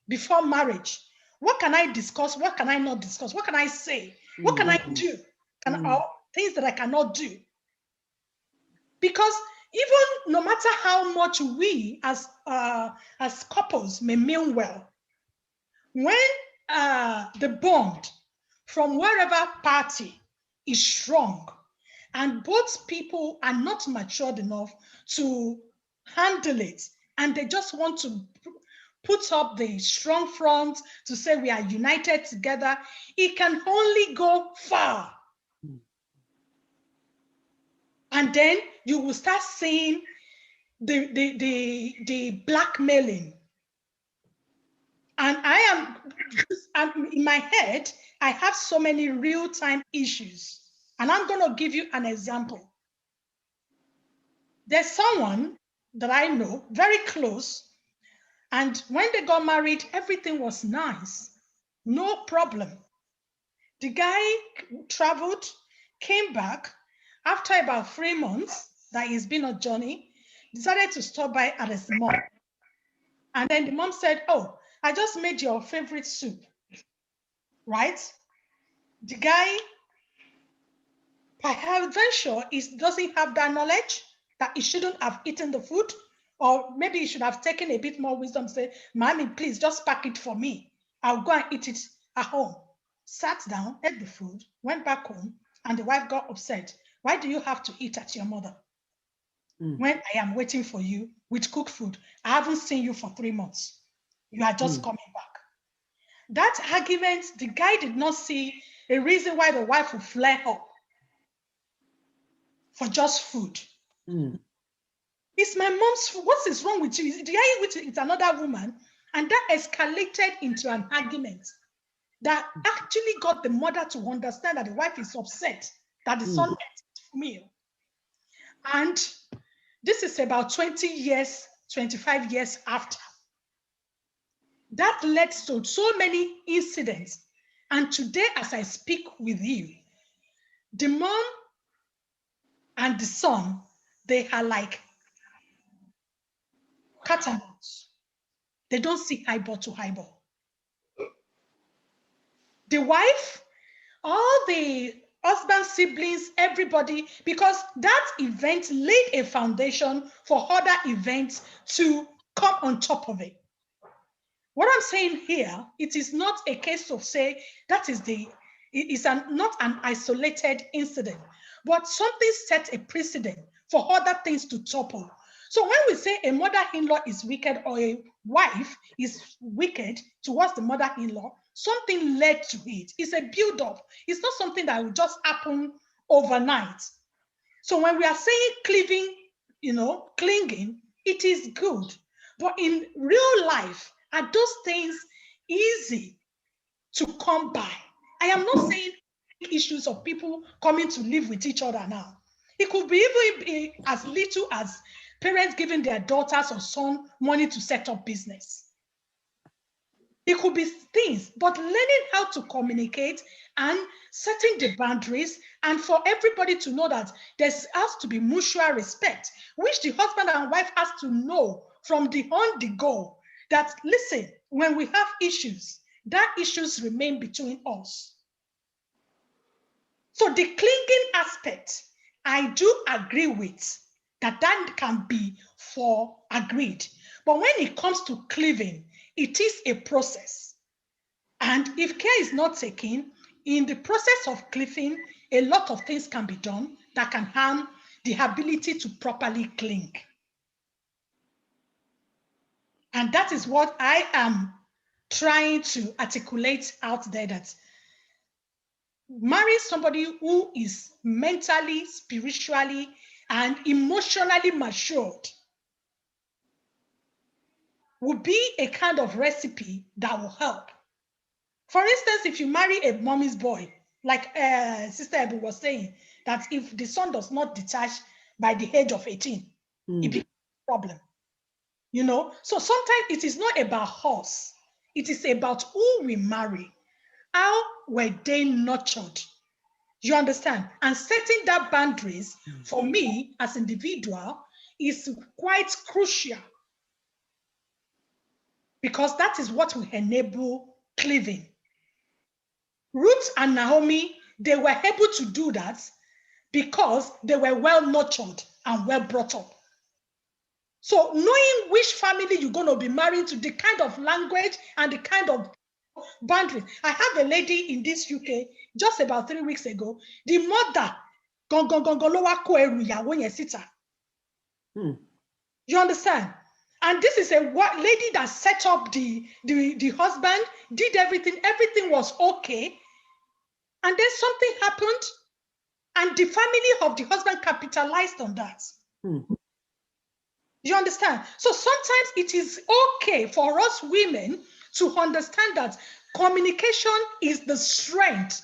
S3: before marriage. What can I discuss? What can I not discuss? What can I say? What can I do? Things that I cannot do. Because even no matter how much we as couples may mean well, when the bond from wherever party is strong and both people are not matured enough to handle it, and they just want to put up the strong front to say we are united together, it can only go far. And then you will start seeing the blackmailing. And I'm in my head, I have so many real-time issues. And I'm going to give you an example. There's someone that I know, very close, and when they got married, everything was nice, no problem. The guy traveled, came back, after about 3 months that he's been on journey, decided to stop by at his mom. And then the mom said, oh, I just made your favorite soup, right? The guy peradventure, he doesn't have that knowledge that he shouldn't have eaten the food, or maybe he should have taken a bit more wisdom, say, Mommy, please just pack it for me. I'll go and eat it at home. Sat down, ate the food, went back home, and the wife got upset. Why do you have to eat at your mother when I am waiting for you with cooked food? I haven't seen you for 3 months. You are just coming back. That argument, the guy did not see a reason why the wife would flare up for just food. It's my mom's food. What is wrong with you? The guy with another woman, and that escalated into an argument that actually got the mother to understand that the wife is upset that the son ate his meal. And this is about 20 years, 25 years after. That led to so many incidents. And today, as I speak with you, the mom and the son, they are like cat and mouse. They don't see eyeball to eyeball. The wife, all the husband, siblings, everybody, because that event laid a foundation for other events to come on top of it. What I'm saying here, it is not a case of say that is not an isolated incident, but something set a precedent for other things to topple. So when we say a mother-in-law is wicked or a wife is wicked towards the mother-in-law, something led to it. It's a build-up. It's not something that will just happen overnight. So when we are saying cleaving, clinging, it is good. But in real life, are those things easy to come by? I am not saying issues of people coming to live with each other now. It could be even as little as parents giving their daughters or son money to set up business. It could be things, but learning how to communicate and setting the boundaries, and for everybody to know that there has to be mutual respect, which the husband and wife has to know from the on-the-go that, listen, when we have issues, that issues remain between us. So the clinging aspect, I do agree with that can be for agreed. But when it comes to cleaving, it is a process. And if care is not taken, in the process of cleaving, a lot of things can be done that can harm the ability to properly cling. And that is what I am trying to articulate out there, that marry somebody who is mentally, spiritually, and emotionally matured would be a kind of recipe that will help. For instance, if you marry a mommy's boy, like Sister Ebu was saying, that if the son does not detach by the age of 18, it becomes a problem. So sometimes it is not about us. It is about who we marry. How were they nurtured? You understand? And setting that boundaries for me as an individual is quite crucial, because that is what will enable cleaving. Ruth and Naomi, they were able to do that because they were well nurtured and well brought up. So knowing which family you're going to be marrying to, the kind of language and the kind of boundaries. I have a lady in this UK just about 3 weeks ago. The mother, you understand? And this is a lady that set up the husband, did everything. Everything was okay. And then something happened, and the family of the husband capitalized on that. You understand? So sometimes it is okay for us women to understand that communication is the strength.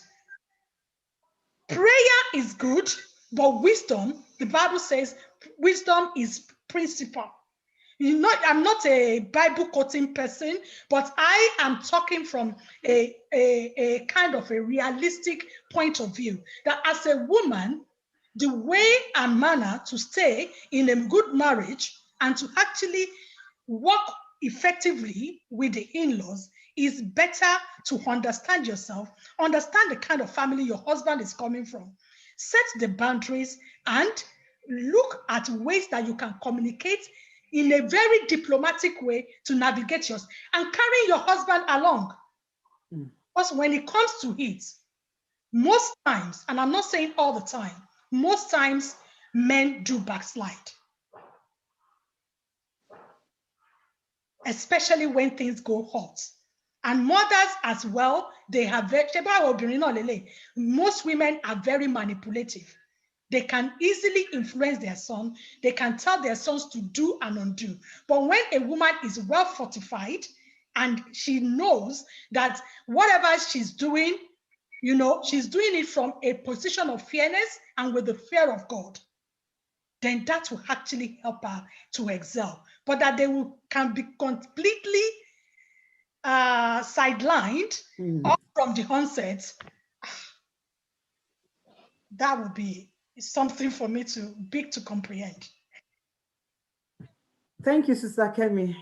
S3: Prayer is good, but wisdom, the Bible says, wisdom is principal. I'm not a Bible quoting person, but I am talking from a kind of a realistic point of view, that as a woman, the way and manner to stay in a good marriage and to actually work effectively with the in-laws is better to understand yourself, understand the kind of family your husband is coming from, set the boundaries, and look at ways that you can communicate in a very diplomatic way to navigate yours, and carry your husband along. Because when it comes to it, most times, and I'm not saying all the time, most times men do backslide. Especially when things go hot. And mothers as well, they have most women are very manipulative. They can easily influence their son. They can tell their sons to do and undo. But when a woman is well fortified and she knows that whatever she's doing, she's doing it from a position of fairness and with the fear of God, then that will actually help her to excel. But that they can be completely sidelined from the onset, that would be something for me to comprehend.
S7: Thank you, Sister Kemi.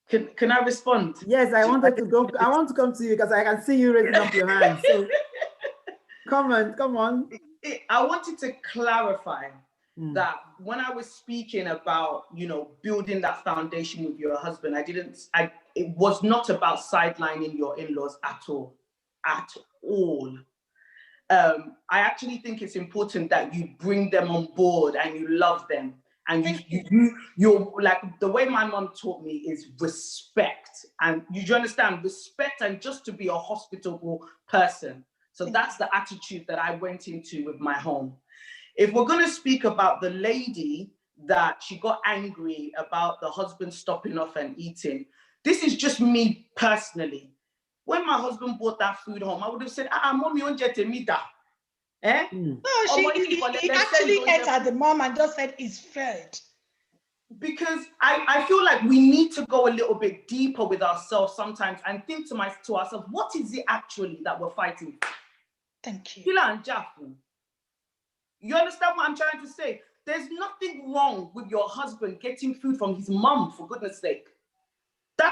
S5: Can I respond?
S7: Yes, I want to come to you because I can see you raising up your hand. So come on.
S5: I wanted to clarify that when I was speaking about, building that foundation with your husband, it was not about sidelining your in-laws at all. I actually think it's important that you bring them on board and you love them. And you're like, the way my mom taught me is respect. And you understand, respect and just to be a hospitable person. So that's the attitude that I went into with my home. If we're going to speak about the lady that she got angry about the husband stopping off and eating, this is just me personally. When my husband brought that food home, I would have said, mommy, onje me da. Eh?
S3: No, he actually ate at the mom and just said it's fed.
S5: Because I feel like we need to go a little bit deeper with ourselves sometimes and think to ourselves, what is it actually that we're fighting for?
S3: Thank you.
S5: Kila and Jafu. You understand what I'm trying to say? There's nothing wrong with your husband getting food from his mom, for goodness sake.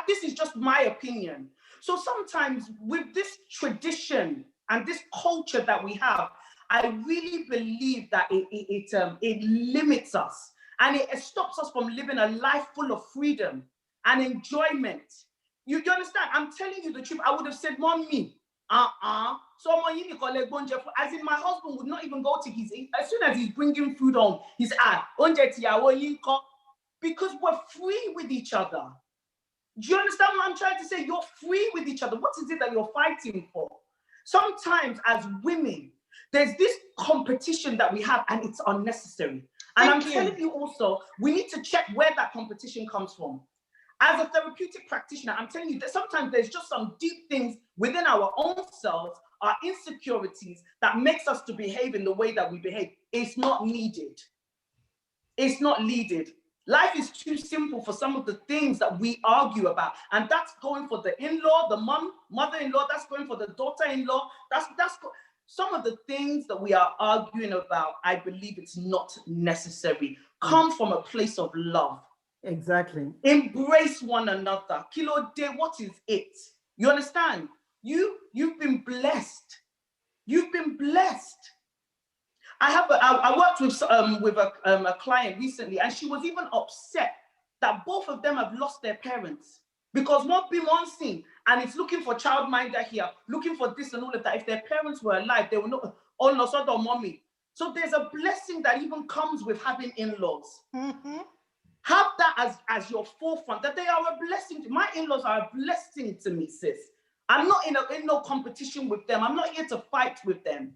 S5: This is just my opinion. So sometimes with this tradition and this culture that we have, I really believe that it limits us and it stops us from living a life full of freedom and enjoyment. You understand? I'm telling you the truth. I would have said, Mommy, so as in my husband would not even go to as soon as he's bringing food home, he's because we're free with each other. Do you understand what I'm trying to say? You're free with each other. What is it that you're fighting for? Sometimes as women, there's this competition that we have and it's unnecessary. And I'm telling you also, we need to check where that competition comes from. As a therapeutic practitioner, I'm telling you that sometimes there's just some deep things within our own selves, our insecurities that makes us to behave in the way that we behave. It's not needed. It's not needed. Life is too simple for some of the things that we argue about. And that's going for the in-law, the mother-in-law, that's going for the daughter-in-law. That's some of the things that we are arguing about. I believe it's not necessary. Come from a place of love.
S7: Exactly.
S5: Embrace one another. Kilo de, what is it? You understand? You've been blessed. You've been blessed. I worked with a client recently, and she was even upset that both of them have lost their parents because one be one thing, and it's looking for childminder here, looking for this and all of that. If their parents were alive, they would not all of a sudden mommy. So there's a blessing that even comes with having in-laws.
S3: Mm-hmm.
S5: Have that as your forefront, that they are a blessing. My in-laws are a blessing to me, sis. I'm not in no competition with them. I'm not here to fight with them.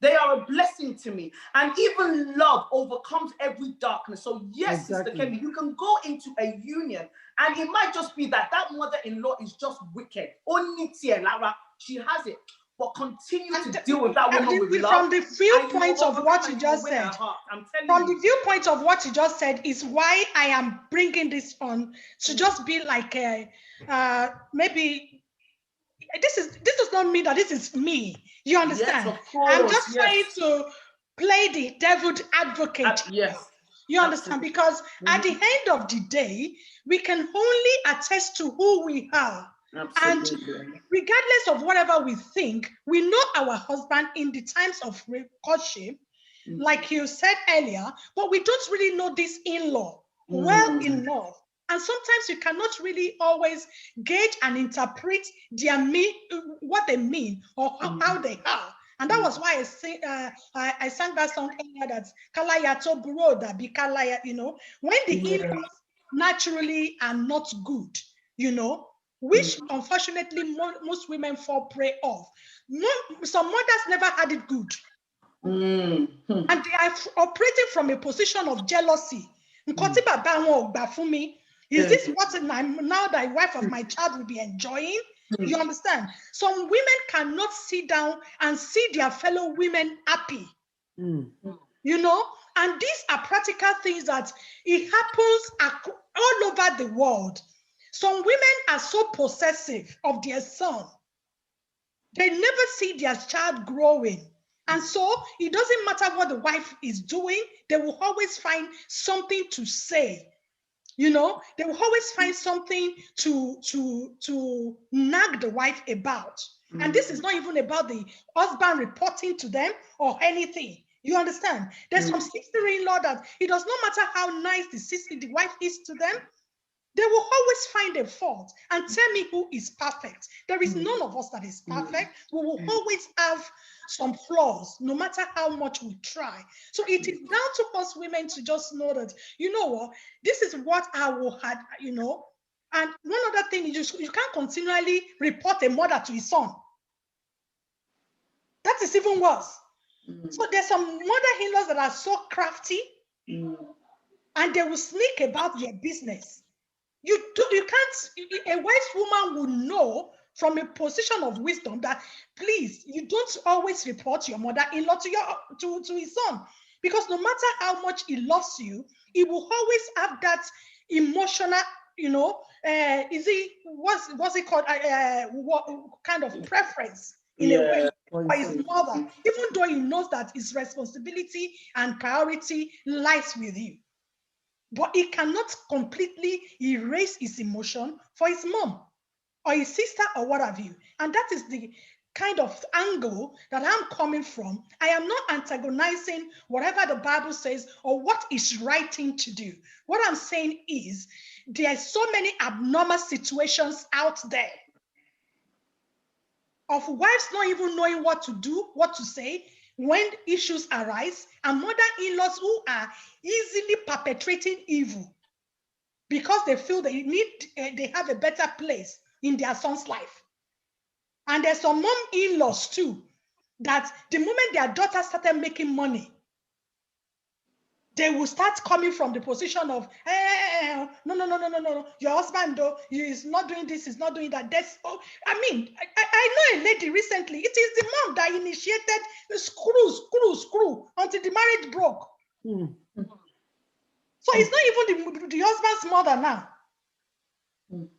S5: They are a blessing to me. And even love overcomes every darkness. So yes, Sister Kemi, you can go into a union and it might just be that mother-in-law is just wicked. Only Lara, she has it. But continue to deal with that woman with love.
S3: From the viewpoint of what you just said, the viewpoint of what you just said is why I am bringing this on to just be like maybe this does not mean that this is me. You understand?
S5: Yes, of course,
S3: I'm just trying to play the devil's advocate.
S5: Yes.
S3: You understand? Because at the end of the day, we can only attest to who we are
S5: Absolutely.
S3: And regardless of whatever we think, we know our husband in the times of courtship, like you said earlier, but we don't really know this in-law well enough. And sometimes you cannot really always gauge and interpret what they mean or how they are. And that was why I sang that song earlier, that's Kalayato Buroda Bikalaya, when the in-laws naturally are not good, which unfortunately most women fall prey of. Some mothers never had it good. And they are operating from a position of jealousy. Is this what now the wife of my child will be enjoying? You understand? Some women cannot sit down and see their fellow women happy. And these are practical things that it happens all over the world. Some women are so possessive of their son. They never see their child growing. And so it doesn't matter what the wife is doing, they will always find something to say. They will always find something to nag the wife about. And this is not even about the husband reporting to them or anything. You understand? There's some sister-in-law that it does not matter how nice the wife is to them, they will always find a fault and tell me who is perfect. There is none of us that is perfect. We will always have some flaws, no matter how much we try. So it is down to us women to just know that, this is what I will have, And one other thing is you can't continually report a mother to his son. That is even worse. So there's some mother-in-laws that are so crafty and they will sneak about your business. You can't, a wise woman will know from a position of wisdom that please, you don't always report your mother-in-law to his son, because no matter how much he loves you, he will always have that emotional, what's it called? What kind of preference in a way for his mother, even though he knows that his responsibility and priority lies with you. But he cannot completely erase his emotion for his mom or his sister or what have you. And that is the kind of angle that I'm coming from. I am not antagonizing whatever the Bible says or what is right thing to do. What I'm saying is there are so many abnormal situations out there of wives not even knowing what to do, what to say, when issues arise, and mother-in-laws who are easily perpetrating evil because they feel they have a better place in their son's life. And there's some mom-in-laws too, that the moment their daughter started making money, they will start coming from the position of, no, your husband though, he is not doing this, he's not doing that. I know a lady recently, it is the mom that initiated the screw until the marriage broke. So it's not even the husband's mother now.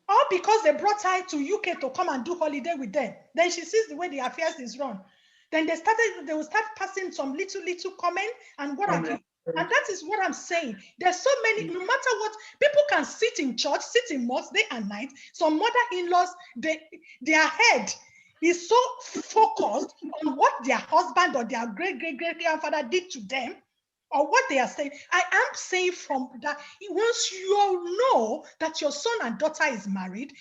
S3: All because they brought her to UK to come and do holiday with them. Then she sees the way the affairs is run. Then they will start passing some little comment and what have you. And that is what I'm saying. There's so many, no matter what, people can sit in church, sit in mosque day and night. Some mother-in-laws, their head is so focused on what their husband or their great-great-great-grandfather did to them, or what they are saying. I am saying from that, once you know that your son and daughter is married,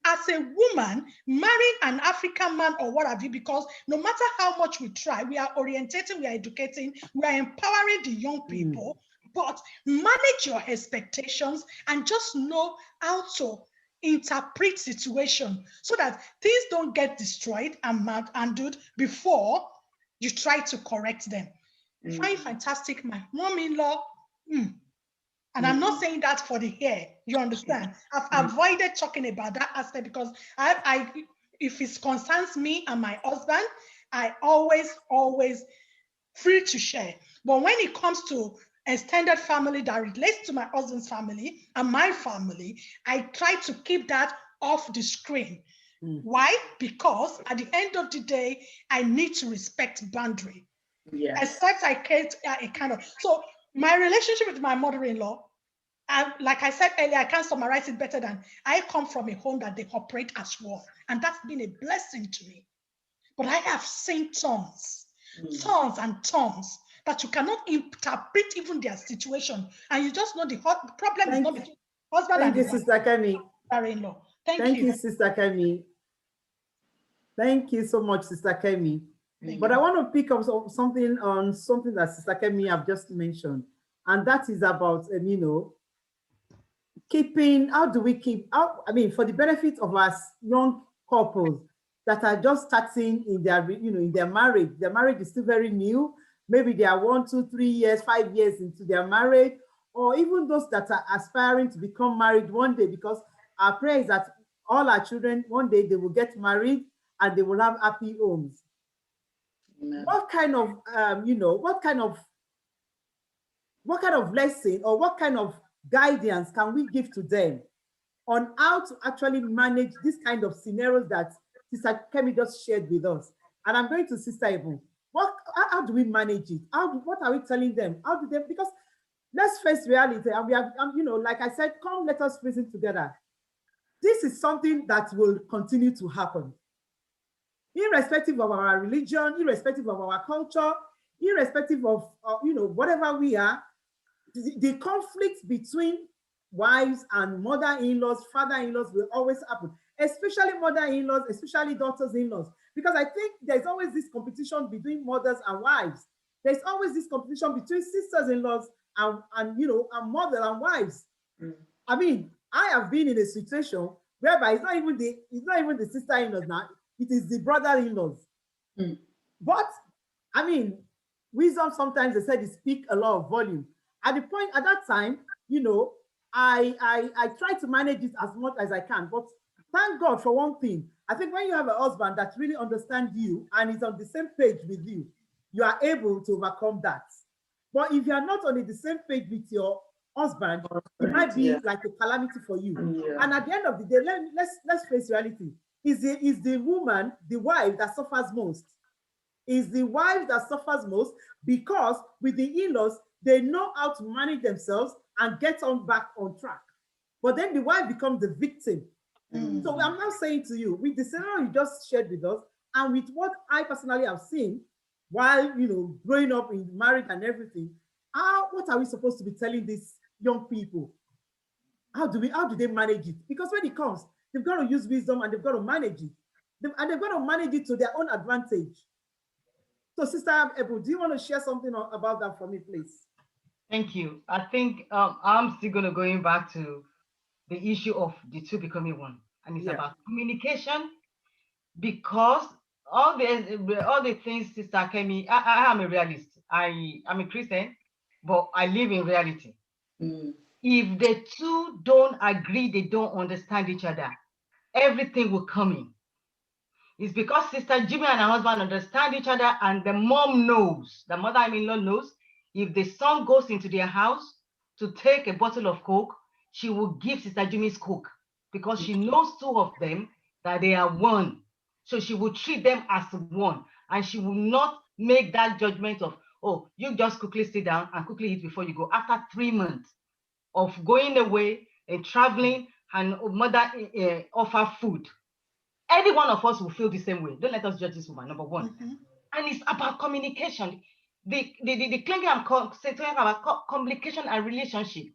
S3: as a woman, marrying an African man or what have you, because no matter how much we try, we are orientating, we are educating, we are empowering the young people, but manage your expectations and just know how to interpret situation so that things don't get destroyed and handled before you try to correct them. Fine, fantastic, my mom-in-law. And I'm not saying that for the hair, you understand? I've avoided talking about that aspect because if it concerns me and my husband, I always free to share. But when it comes to extended family that relates to my husband's family and my family, I try to keep that off the screen. Why? Because at the end of the day, I need to respect boundary. Except I can't, so my relationship with my mother-in-law, like I said earlier, I can't summarize it better than I come from a home that they operate as one, and that's been a blessing to me. But I have seen tons and tons that you cannot interpret even their situation, and you just know the problem is not between husband and
S7: Thank you, Sister Kemi.
S3: father-in-law. Thank
S7: Thank
S3: you.
S7: you, Sister Kemi. Thank you so much, Sister Kemi. But I want to pick up something that Sister Kemi have just mentioned, and that is about you know, keeping. How do we keep? I mean, for the benefit of us young couples that are just starting in their in their marriage. Their marriage is still very new. Maybe they are 1, 2, 3 years, 5 years into their marriage, or even those that are aspiring to become married one day, because our prayer is that all our children one day they will get married and they will have happy homes. Amen. What kind of what kind of lesson or what kind of guidance can we give to them on how to actually manage this kind of scenarios that Sister Kemi just shared with us? And I'm going to Sister Ebun. How do we manage it? What are we telling them? How do they? Because let's face reality, and we have, like I said, come let us reason together. This is something that will continue to happen, irrespective of our religion, irrespective of our culture, irrespective of whatever we are. The conflict between wives and mother-in-laws, father-in-laws will always happen, especially mother-in-laws, especially daughters-in-laws, because I think there's always this competition between mothers and wives. There's always this competition between sisters-in-laws and mother and wives. I mean, I have been in a situation whereby it's not even the sister-in-laws now, it is the brother-in-laws. But I mean, wisdom sometimes, they said, it speaks a lot of volume. At that time, I try to manage it as much as I can. But thank God for one thing. I think when you have a husband that really understands you and is on the same page with you, you are able to overcome that. But if you are not on the same page with your husband, it might be like a calamity for you. Yeah. And at the end of the day, let's face reality. Is the woman, the wife, that suffers most. Is the wife that suffers most, because with the in-laws, they know how to manage themselves and get back on track. But then the wife becomes the victim. So I'm now saying to you, with the scenario you just shared with us, and with what I personally have seen while growing up in marriage and everything, what are we supposed to be telling these young people? How do they manage it? Because when it comes, they've got to use wisdom and they've got to manage it. And they've got to manage it to their own advantage. So, Sister Ebun, do you want to share something about that for me, please?
S4: Thank you. I think I'm still going to go back to the issue of the two becoming one, and it's about communication. Because all the things, Sister Kemi, I am a realist. I'm a Christian, but I live in reality. If the two don't agree, they don't understand each other, everything will come in. It's because Sister Jimmy and her husband understand each other, and the mom knows, the mother-in-law knows, if the son goes into their house to take a bottle of Coke, she will give Sister Jimmy's Coke, because she knows two of them, that they are one. So she will treat them as one, and she will not make that judgment of, oh, you just quickly sit down and quickly eat before you go. After 3 months of going away and traveling, and mother offer food, any one of us will feel the same way. Don't let us judge this woman, number one. And it's about communication. The clinging I'm talking about communication and relationship.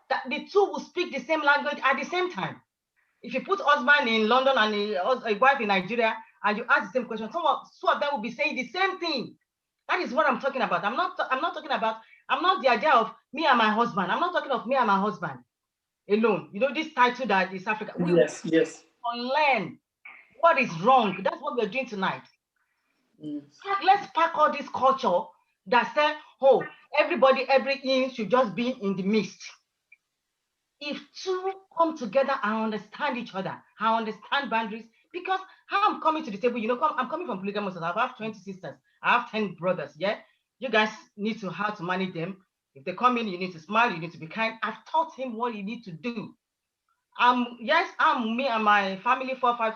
S4: That the two will speak the same language at the same time. If you put husband in London and a wife in Nigeria, and you ask the same question, two of them will be saying the same thing. That is what I'm talking about. I'm not the idea of me and my husband. I'm not talking of me and my husband alone. This title that is Africa.
S5: Yes.
S4: Learn what is wrong. That's what we're doing tonight. Let's pack all this culture that says, oh, everybody, every inch should just be in the midst. If two come together and understand each other, and understand boundaries, because how I'm coming to the table, I'm coming from polygamous. I have 20 sisters. I have 10 brothers. Yeah, you guys need to how to manage them. If they come in, you need to smile. You need to be kind. I've taught him what he needs to do. Me and my family 4 or 5.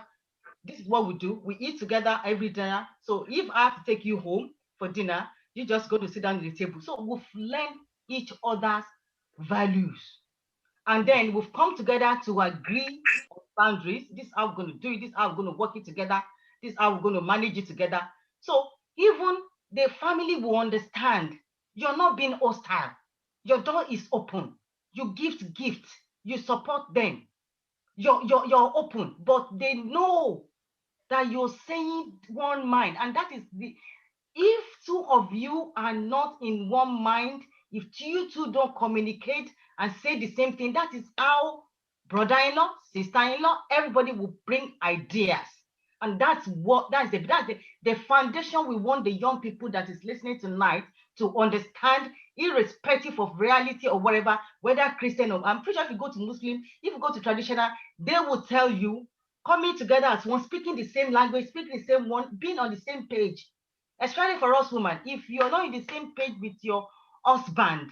S4: This is what we do. We eat together every dinner. So if I have to take you home for dinner, you just go to sit down at the table. So we've learned each other's values. And then we've come together to agree on boundaries. This is how we're going to do it. This is how we're going to work it together. This is how we're going to manage it together. So even the family will understand you're not being hostile. Your door is open. You give gifts. You support them. You're open, but they know that you're saying one mind. And that is if two of you are not in one mind, if you two don't communicate and say the same thing, that is how brother-in-law, sister-in-law, everybody will bring ideas. And that's the foundation we want the young people that is listening tonight to understand, irrespective of reality or whatever, whether Christian or I'm pretty sure if you go to Muslim, if you go to traditional, they will tell you coming together as one, speaking the same language, speaking the same one, being on the same page. Especially for us women, if you're not in the same page with your husband,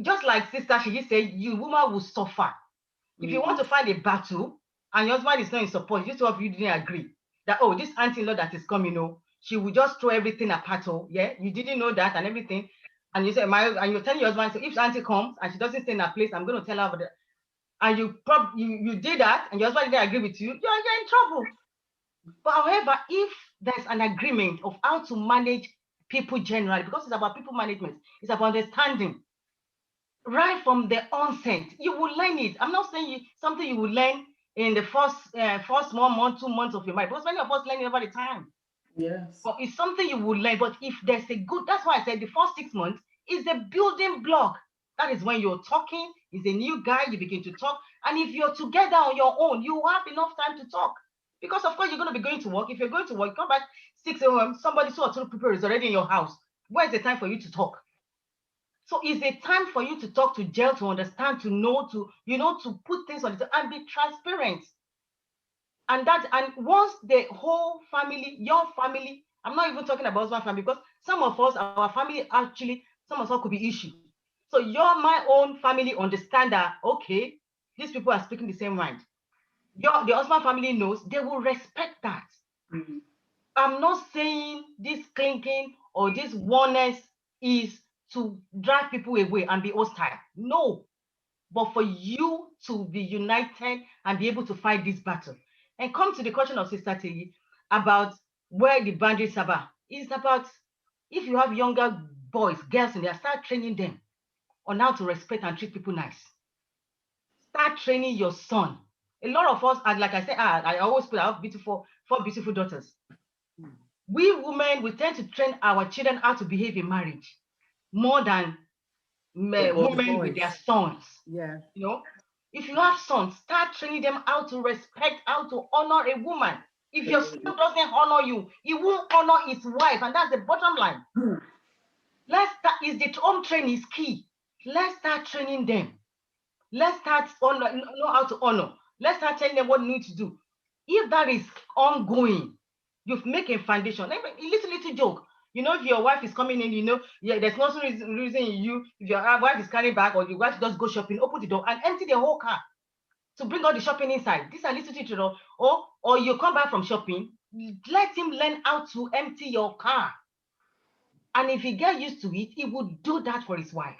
S4: just like Sister Shiji said, you woman will suffer. If you want to fight a battle and your husband is not in support, you two of you didn't agree that, oh, this auntie-in-law that is coming, she will just throw everything apart. Oh, yeah, you didn't know that and everything. And you say, and you're telling your husband, so if auntie comes and she doesn't stay in her place, I'm going to tell her about that. And you did that and your husband didn't agree with you, you're in trouble. But however, if there's an agreement of how to manage people generally, because it's about people management, it's about understanding. Right from the onset, you will learn it. I'm not saying something you will learn in the first 1 month, 2 months of your life, because many of us learn over the time.
S5: Yes.
S4: But it's something you will learn. But if there's a good, that's why I said the first 6 months is the building block. That is when you're talking, is a new guy, you begin to talk. And if you're together on your own, you have enough time to talk. Because of course you're going to be going to work. If you're going to work, come back 6 a.m., somebody 2 or 2 people is already in your house. Where's the time for you to talk? So it's a time for you to talk, to gel, to understand, to know, to put things on it and be transparent. And once the whole family, your family, I'm not even talking about husband family, because some of us, our family actually, some of us could be issues. So my own family understand that, okay, these people are speaking the same mind. The husband family knows, they will respect that. Mm-hmm. I'm not saying this clinking or this oneness is to drive people away and be hostile. No, but for you to be united and be able to fight this battle. And come to the question of Sister Tegi about where the boundaries are. It's about if you have younger boys, girls in there, start training them on how to respect and treat people nice. Start training your son. A lot of us, like I said, I always put out four beautiful daughters. We women, we tend to train our children how to behave in marriage more than women with their sons.
S7: Yeah.
S4: If you have sons, start training them how to respect, how to honor a woman. If your son doesn't honor you, he won't honor his wife, and that's the bottom line. Let's start. The home training is key. Let's start training them. Let's start know how to honor. Let's start telling them what they need to do. If that is ongoing, you've made a foundation. A little joke. If your wife is coming in, there's no reason you, if your wife is carrying back or your wife just go shopping, open the door and empty the whole car to bring all the shopping inside. These are little children. Or you come back from shopping, let him learn how to empty your car. And if he gets used to it, he would do that for his wife.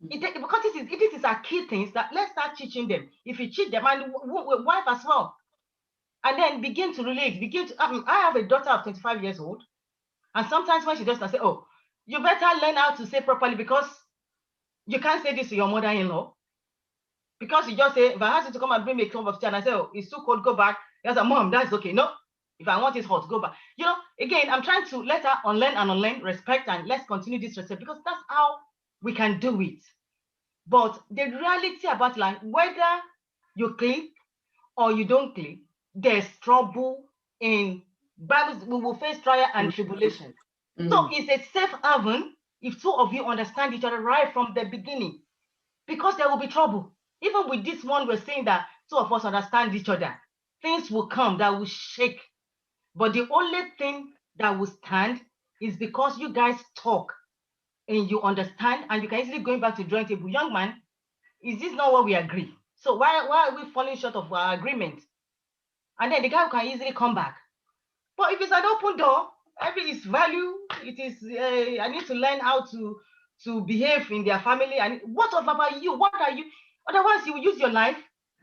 S4: Because it is our key things that let's start teaching them. If you cheat them, and wife as well. And then begin to relate. I have a daughter of 25 years old. And sometimes when she does, I say, oh, you better learn how to say properly, because you can't say this to your mother-in-law. Because you just say, if I ask you to come and bring me a cup of tea, and I say, oh, it's too cold, go back. Yes, Mom, that's okay. No, if I want it hot, go back. Again, I'm trying to let her unlearn, respect, and let's continue this respect, because that's how we can do it. But the reality about life, whether you click or you don't click, there's trouble in Bible. We will face trial and tribulation. So it's a safe haven if two of you understand each other right from the beginning, because there will be trouble. Even with this one, we're saying that two of us understand each other. Things will come that will shake. But the only thing that will stand is because you guys talk and you understand, and you can easily go back to the drawing table. Young man, is this not what we agree? So why are we falling short of our agreement? And then the guy can easily come back. But if it's an open door, every is value. It is. I need to learn how to to behave in their family. And what about you? What are you? Otherwise, you will use your life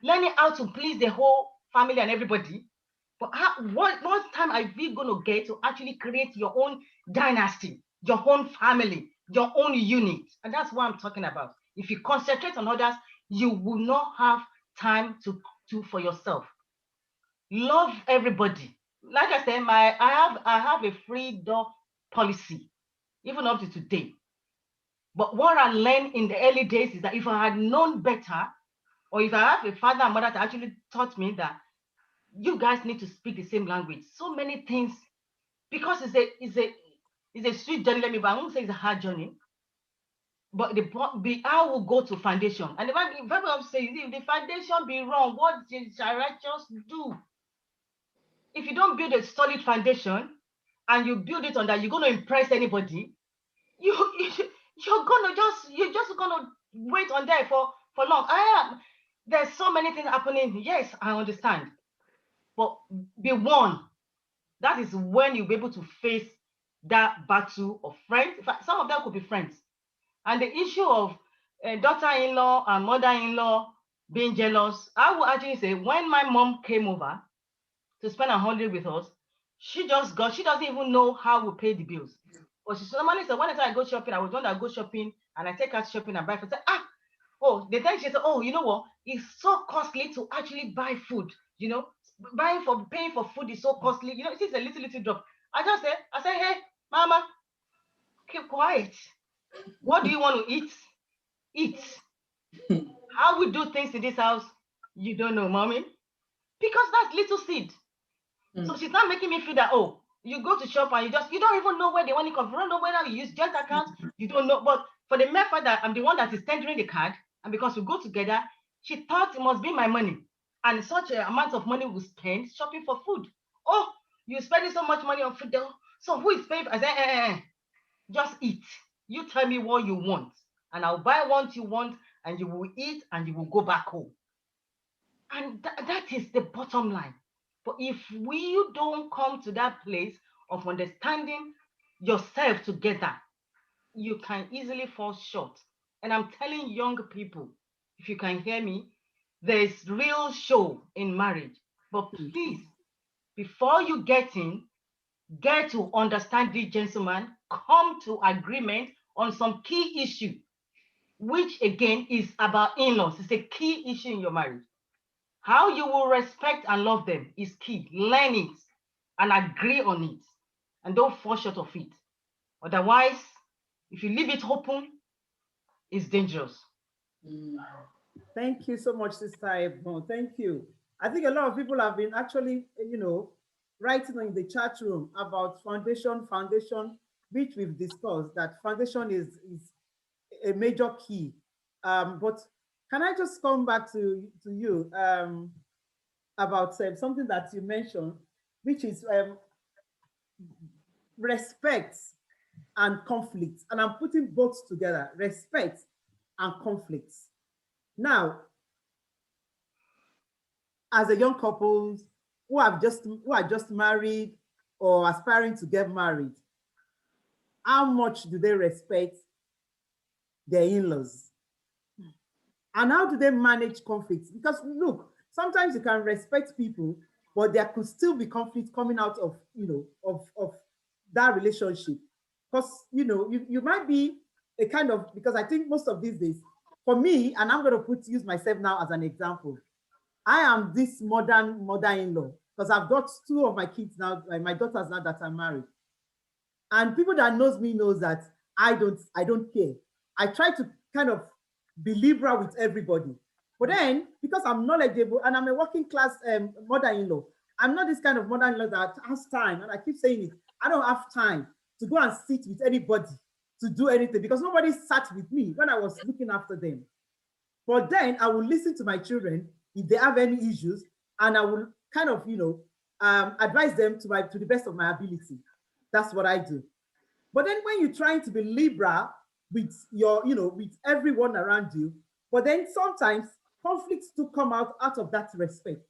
S4: learning how to please the whole family and everybody. But what time are we going to get to actually create your own dynasty, your own family, your own unit? And that's what I'm talking about. If you concentrate on others, you will not have time to for yourself. Love everybody. Like I said, I have a free door policy, even up to today. But what I learned in the early days is that if I had known better, or if I have a father and mother that actually taught me that you guys need to speak the same language, so many things, because it's a sweet journey, but I won't say it's a hard journey. But I will go to foundation. And the Bible says, if the foundation be wrong, what shall righteous do? If you don't build a solid foundation and you build it on that, you're going to impress anybody. You're just gonna wait on there for long. There's so many things happening. Yes, I understand. But be one. That is when you'll be able to face that battle of friends. In fact, some of them could be friends. And the issue of daughter-in-law and mother-in-law being jealous, I will actually say, when my mom came over to spend a holiday with us, she doesn't even know how we pay the bills. But she normally said, whenever I go shopping, I was one that go shopping and I take her shopping and buy food. The time she said, oh, you know what? It's so costly to actually buy food. You know, paying for food is so costly. You know, it's a little drop. I said, hey, mama, keep quiet. What do you want to eat? Eat. How we do things in this house, you don't know, mommy. Because that's little seed. So she's not making me feel that, oh, you go to shop and you don't even know where the money comes from. You don't know whether you use joint account. You don't know. But for the mere fact that I'm the one that is tendering the card, and because we go together, she thought it must be my money. And such an amount of money we spend shopping for food. Oh, you're spending so much money on food though. So who is paying? I said, just eat. You tell me what you want, and I'll buy what you want, and you will eat, and you will go back home. And that is the bottom line. But if you don't come to that place of understanding yourself together, you can easily fall short. And I'm telling young people, if you can hear me, there's real show in marriage. But please, before you get to understand the gentleman, come to agreement on some key issue, which again is about in-laws. It's a key issue in your marriage. How you will respect and love them is key. Learn it and agree on it, and don't fall short of it. Otherwise, if you leave it open, it's dangerous.
S7: Thank you so much, Sister Ebon. Thank you. I think a lot of people have been actually, writing in the chat room about foundation, which we've discussed, that foundation is a major key. But can I just come back to you about something that you mentioned, which is respect and conflict. And I'm putting both together, respect and conflict. Now, as a young couple who are just married or aspiring to get married, how much do they respect their in-laws? And how do they manage conflicts? Because look, sometimes you can respect people, but there could still be conflict coming out of of that relationship. Because you might be a kind of, because I think most of these days, for me, and I'm going to use myself now as an example, I am this modern mother-in-law because I've got two of my kids now, my daughters now that are married. And people that knows me knows that I don't care. I try to kind of be liberal with everybody. But then, because I'm knowledgeable and I'm a working class mother-in-law, I'm not this kind of mother-in-law that has time. And I keep saying it, I don't have time to go and sit with anybody to do anything because nobody sat with me when I was looking after them. But then I will listen to my children if they have any issues, and I will kind of, advise them to the best of my ability. That's what I do. But then when you're trying to be liberal with with everyone around you, but then sometimes conflicts do come out of that respect.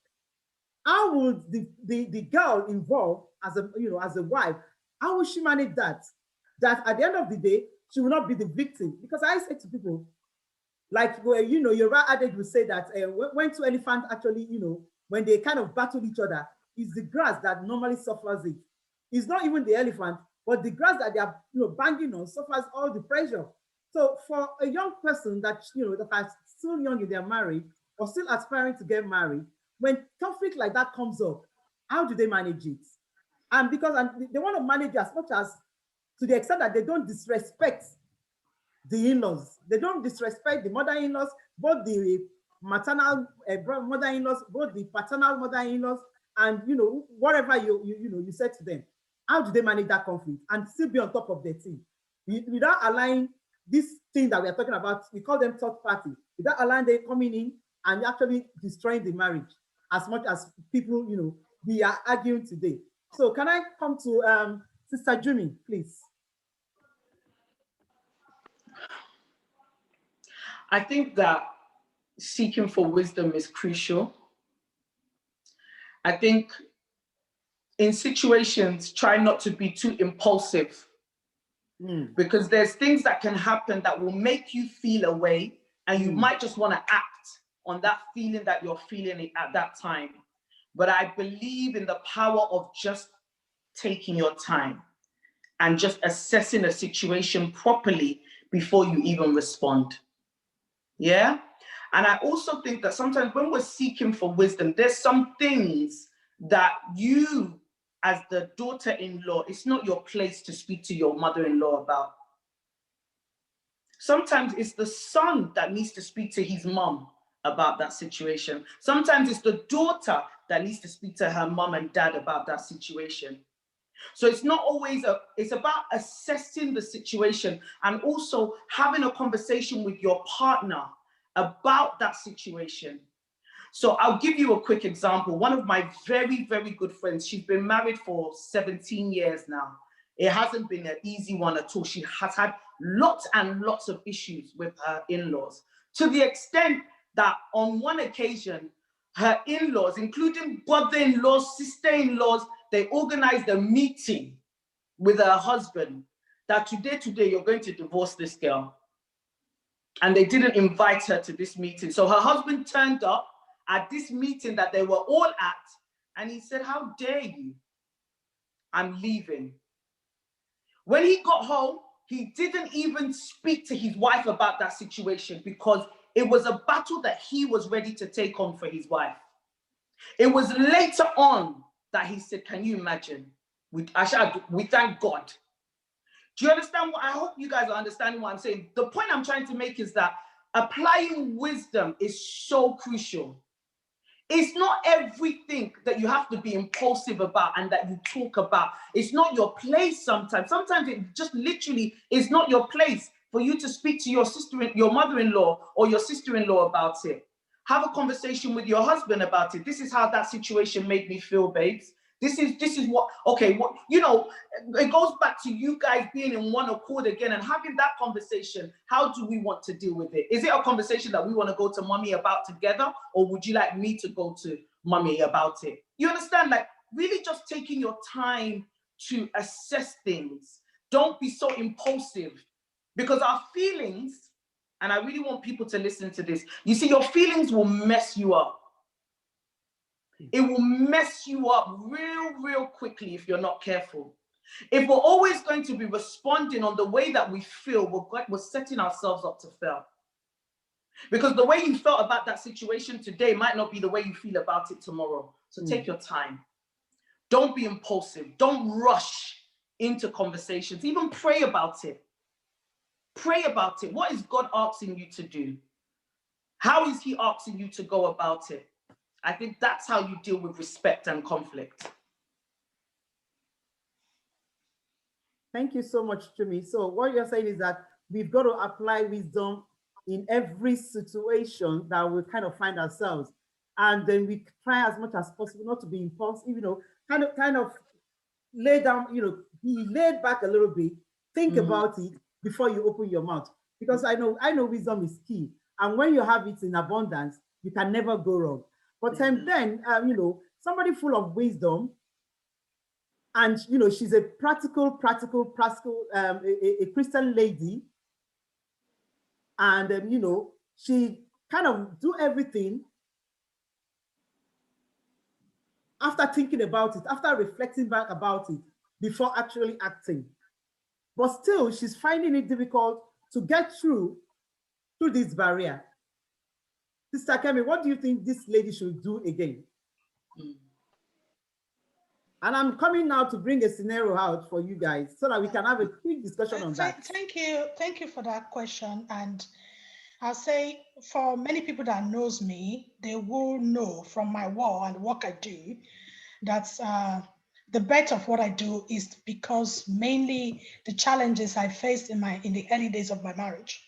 S7: How would the girl involved as a wife, how will she manage that? That at the end of the day, she will not be the victim. Because I say to people, like, you know, your adage will say that when two elephants actually, you know, when they kind of battle each other, it's the grass that normally suffers it. It's not even the elephant, but the grass that they are, you know, banging on suffers all the pressure. So for a young person that, you know, that are still young in their marriage or still aspiring to get married, when conflict like that comes up, how do they manage it? And because they want to manage as much as to the extent that they don't disrespect the in-laws. They don't disrespect the mother-in-laws, both the maternal mother-in-laws, both the paternal mother-in-laws, and you know, whatever you said to them. How do they manage that conflict and still be on top of their team without allowing this thing that we are talking about? We call them third party. Without allowing them coming in and actually destroying the marriage as much as people, you know, we are arguing today. So can I come to Sister Jumi, please?
S5: I think that seeking for wisdom is crucial. I think in situations, try not to be too impulsive, because there's things that can happen that will make you feel a way, and you might just want to act on that feeling that you're feeling at that time. But I believe in the power of just taking your time and just assessing a situation properly before you even respond. Yeah? And I also think that sometimes when we're seeking for wisdom, there's some things that you, as the daughter-in-law, it's not your place to speak to your mother-in-law about. Sometimes it's the son that needs to speak to his mom about that situation. Sometimes it's the daughter that needs to speak to her mom and dad about that situation. So it's not always it's about assessing the situation and also having a conversation with your partner about that situation. So I'll give you a quick example. One of my very, very good friends, she's been married for 17 years now. It hasn't been an easy one at all. She has had lots and lots of issues with her in-laws, to the extent that on one occasion, her in-laws, including brother-in-laws, sister-in-laws, they organized a meeting with her husband that today, you're going to divorce this girl. And they didn't invite her to this meeting. So her husband turned up at this meeting that they were all at, and he said, "How dare you? I'm leaving." When he got home, he didn't even speak to his wife about that situation, because it was a battle that he was ready to take on for his wife. It was later on that he said, "Can you imagine? We thank God." Do you understand what? I hope you guys are understanding what I'm saying. The point I'm trying to make is that applying wisdom is so crucial. It's not everything that you have to be impulsive about and that you talk about. It's not your place sometimes. Sometimes it just literally is not your place for you to speak to your your mother-in-law or your sister-in-law about it. Have a conversation with your husband about it. This is how that situation made me feel, babes. This is what, okay, what, you know, it goes back to you guys being in one accord again and having that conversation. How do we want to deal with it? Is it a conversation that we want to go to mommy about together, or would you like me to go to mommy about it? You understand? Like, really just taking your time to assess things. Don't be so impulsive, because our feelings, and I really want people to listen to this, you see, your feelings will mess you up. It will mess you up real quickly if you're not careful. If we're always going to be responding on the way that we feel, we're setting ourselves up to fail. Because the way you felt about that situation today might not be the way you feel about it tomorrow. So take your time. Don't be impulsive. Don't rush into conversations. Even pray about it. Pray about it. What is God asking you to do? How is he asking you to go about it? I think that's how you deal with respect and conflict.
S7: Thank you so much, Jumi. So what you're saying is that we've got to apply wisdom in every situation that we kind of find ourselves. And then we try as much as possible not to be impulsive, you know, kind of lay down, you know, be laid back a little bit, think about it before you open your mouth. Because I know wisdom is key. And when you have it in abundance, you can never go wrong. But then, you know, somebody full of wisdom And, you know, she's a practical, a Christian lady. And, you know, she kind of do everything after thinking about it, after reflecting back about it, before actually acting. But still, she's finding it difficult to get through this barrier. Sister Kemi, what do you think this lady should do again? And I'm coming now to bring a scenario out for you guys so that we can have a quick discussion on that.
S3: Thank you for that question. And I'll say for many people that knows me, they will know from my work and work I do that the bet of what I do is because mainly the challenges I faced in the early days of my marriage.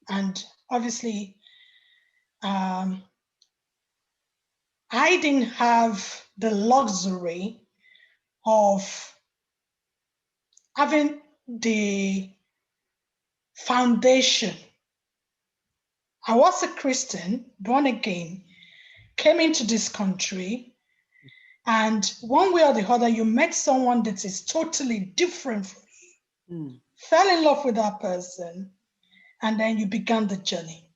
S3: And obviously, I didn't have the luxury of having the foundation. I was a Christian, born again, came into this country, and one way or the other, you met someone that is totally different from you, fell in love with that person, and then you began the journey.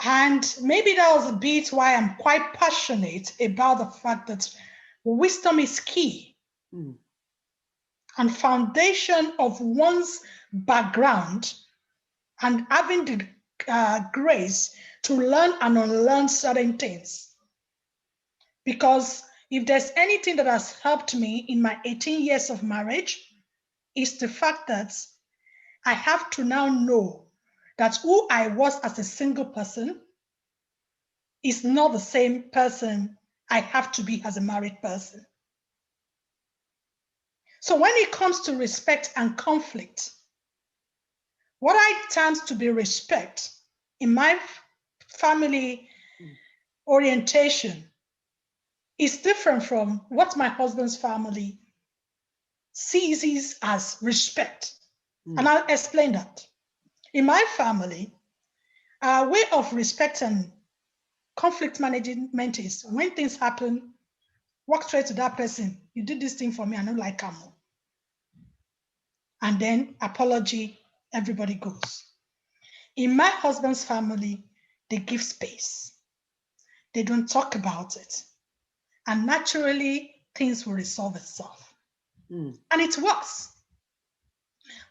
S3: And maybe that was a bit why I'm quite passionate about the fact that wisdom is key. And foundation of one's background and having the grace to learn and unlearn certain things. Because if there's anything that has helped me in my 18 years of marriage, is the fact that I have to now know that who I was as a single person is not the same person I have to be as a married person. So when it comes to respect and conflict, what I term to be respect in my family orientation is different from what my husband's family sees as respect. And I'll explain that. In my family, our way of respect and conflict management is when things happen, walk straight to that person. You did this thing for me, I don't like him. And then apology, everybody goes. In my husband's family, they give space. They don't talk about it. And naturally, things will resolve itself. And it works.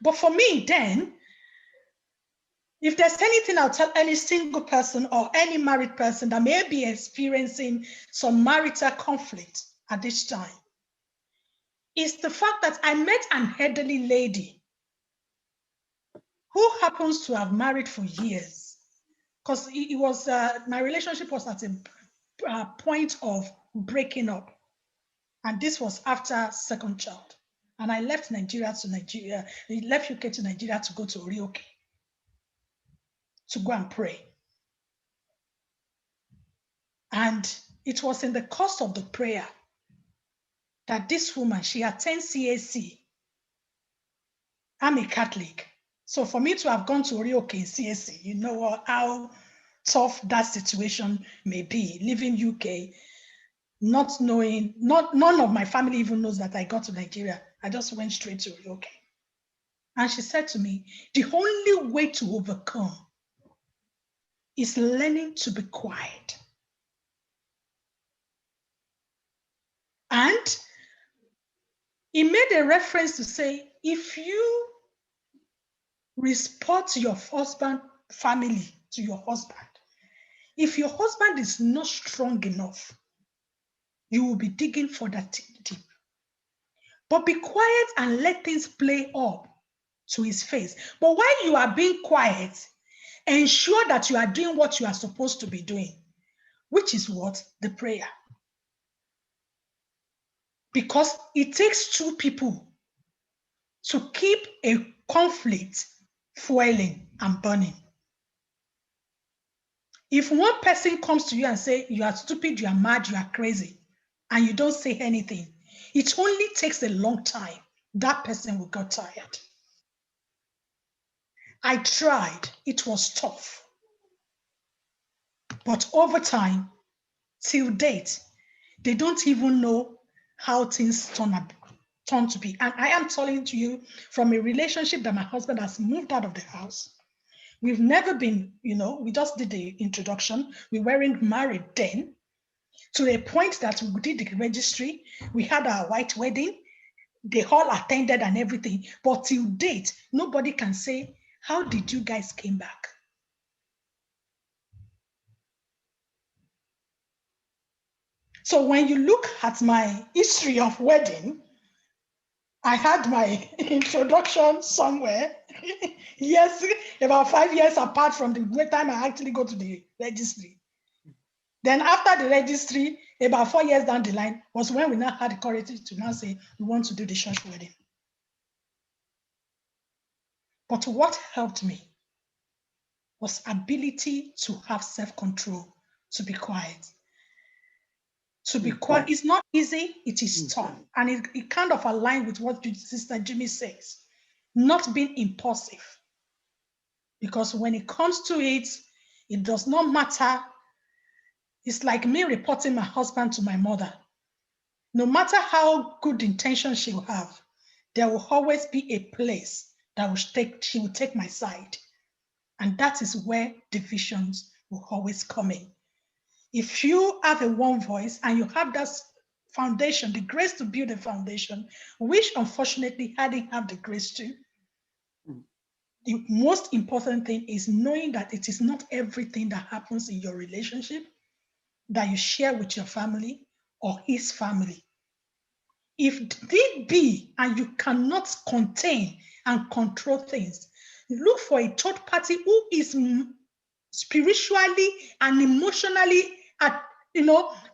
S3: But for me, then, if there's anything I'll tell any single person or any married person that may be experiencing some marital conflict at this time, is the fact that I met an elderly lady who happens to have married for years. Because it was my relationship was at a point of breaking up. And this was after second child. And I left Nigeria to Nigeria. I left UK to Nigeria to go to Orioke to go and pray. And it was in the course of the prayer that this woman, she attends CAC. I'm a Catholic. So for me to have gone to Orioke in CAC, you know how tough that situation may be, living UK, not knowing, none of my family even knows that I got to Nigeria. I just went straight to Orioke. And she said to me, the only way to overcome is learning to be quiet. And he made a reference to say, if you respect your husband family to your husband, if your husband is not strong enough, you will be digging for that deep. But be quiet and let things play up to his face. But while you are being quiet, ensure that you are doing what you are supposed to be doing, which is what? The prayer. Because it takes two people to keep a conflict fueling and burning. If one person comes to you and say, you are stupid, you are mad, you are crazy, and you don't say anything, it only takes a long time. That person will get tired. I tried, it was tough. But over time, till date, they don't even know how things turn to be. And I am telling to you from a relationship that my husband has moved out of the house. We've never been, we just did the introduction. We weren't married then, to the point that we did the registry. We had our white wedding. They all attended and everything. But till date, nobody can say, how did you guys came back? So when you look at my history of wedding, I had my introduction somewhere. Yes, about 5 years apart from the time I actually go to the registry. Then after the registry, about 4 years down the line, was when we now had the courage to now say, we want to do the church wedding. But what helped me was ability to have self-control, to be quiet. To be quiet, it's not easy, it is tough. And it kind of aligns with what Sister Jimmy says, not being impulsive. Because when it comes to it, it does not matter. It's like me reporting my husband to my mother. No matter how good intention she will have, there will always be a place that she will take my side. And that is where divisions will always come in. If you have a one voice and you have that foundation, the grace to build a foundation, which unfortunately I didn't have the grace to, the most important thing is knowing that it is not everything that happens in your relationship that you share with your family or his family. If it be and you cannot contain and control things, look for a third party who is spiritually and emotionally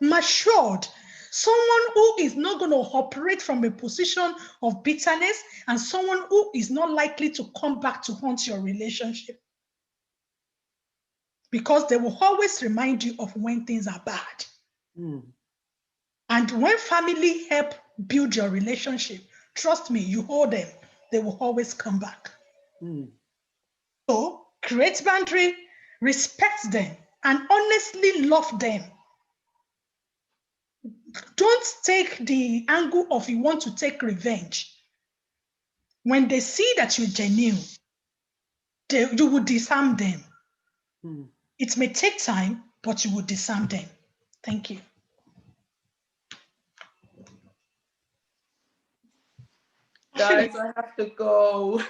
S3: matured. Someone who is not going to operate from a position of bitterness, and someone who is not likely to come back to haunt your relationship. Because they will always remind you of when things are bad. And when family help build your relationship, trust me, you hold them, they will always come back. So create boundary, respect them, and honestly love them. Don't take the angle of you want to take revenge. When they see that you're genuine, you will disarm them. It may take time, but you will disarm them. Thank you.
S5: Guys, I have to go.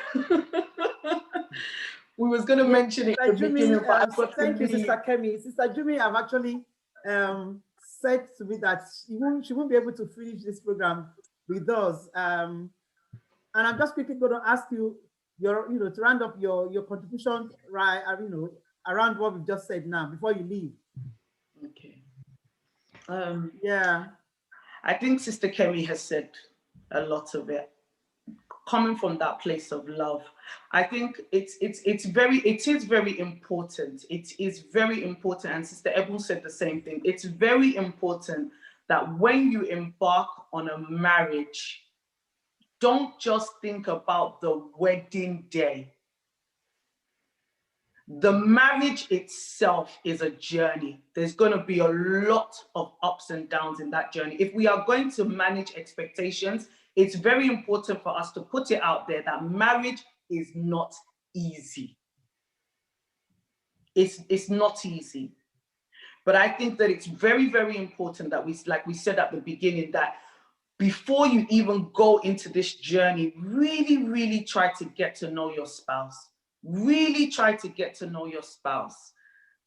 S5: We was going to mention it at the beginning, but I've got
S7: thank you, Sister Kemi. Sister Jimmy, I've actually said to me that she won't be able to finish this program with us. And I'm just quickly going to ask you, to round up your contribution, right? Around what we've just said now before you leave.
S5: Okay. Yeah, I think Sister Kemi has said a lot of it. Coming from that place of love, I think it is very important. It is very important, and Sister Ebon said the same thing. It's very important that when you embark on a marriage, don't just think about the wedding day. The marriage itself is a journey. There's going to be a lot of ups and downs in that journey. If we are going to manage expectations, it's very important for us to put it out there that marriage is not easy. It's not easy. But I think that it's very, very important that like we said at the beginning, that before you even go into this journey, really, really try to get to know your spouse. Really try to get to know your spouse.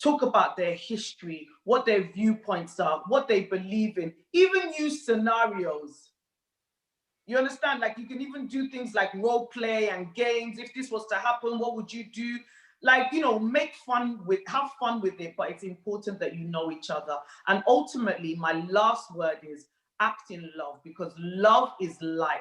S5: Talk about their history, what their viewpoints are, what they believe in. Even use scenarios. You understand? Like, you can even do things like role play and games. If this was to happen, what would you do? Like, have fun with it, but it's important that you know each other. And ultimately, my last word is act in love, because love is light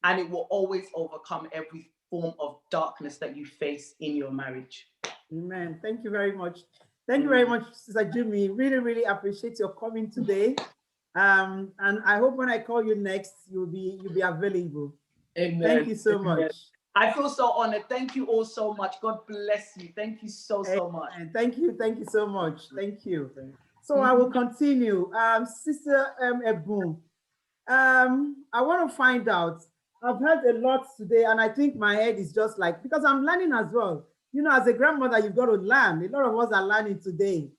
S5: and it will always overcome every form of darkness that you face in your marriage.
S7: Amen. Thank you very much. Thank you very much, Sister Jimmy. Really, really appreciate your coming today. And I hope when I call you next, you'll be available.
S5: Amen.
S7: Thank you so much.
S5: I feel so honored. Thank you all so much. God bless you. Thank you so much.
S7: And thank you so much. Thank you. So I will continue. Sister Ebon, I want to find out. I've heard a lot today, and I think my head is just like, because I'm learning as well. You know, as a grandmother, you've got to learn. A lot of us are learning today.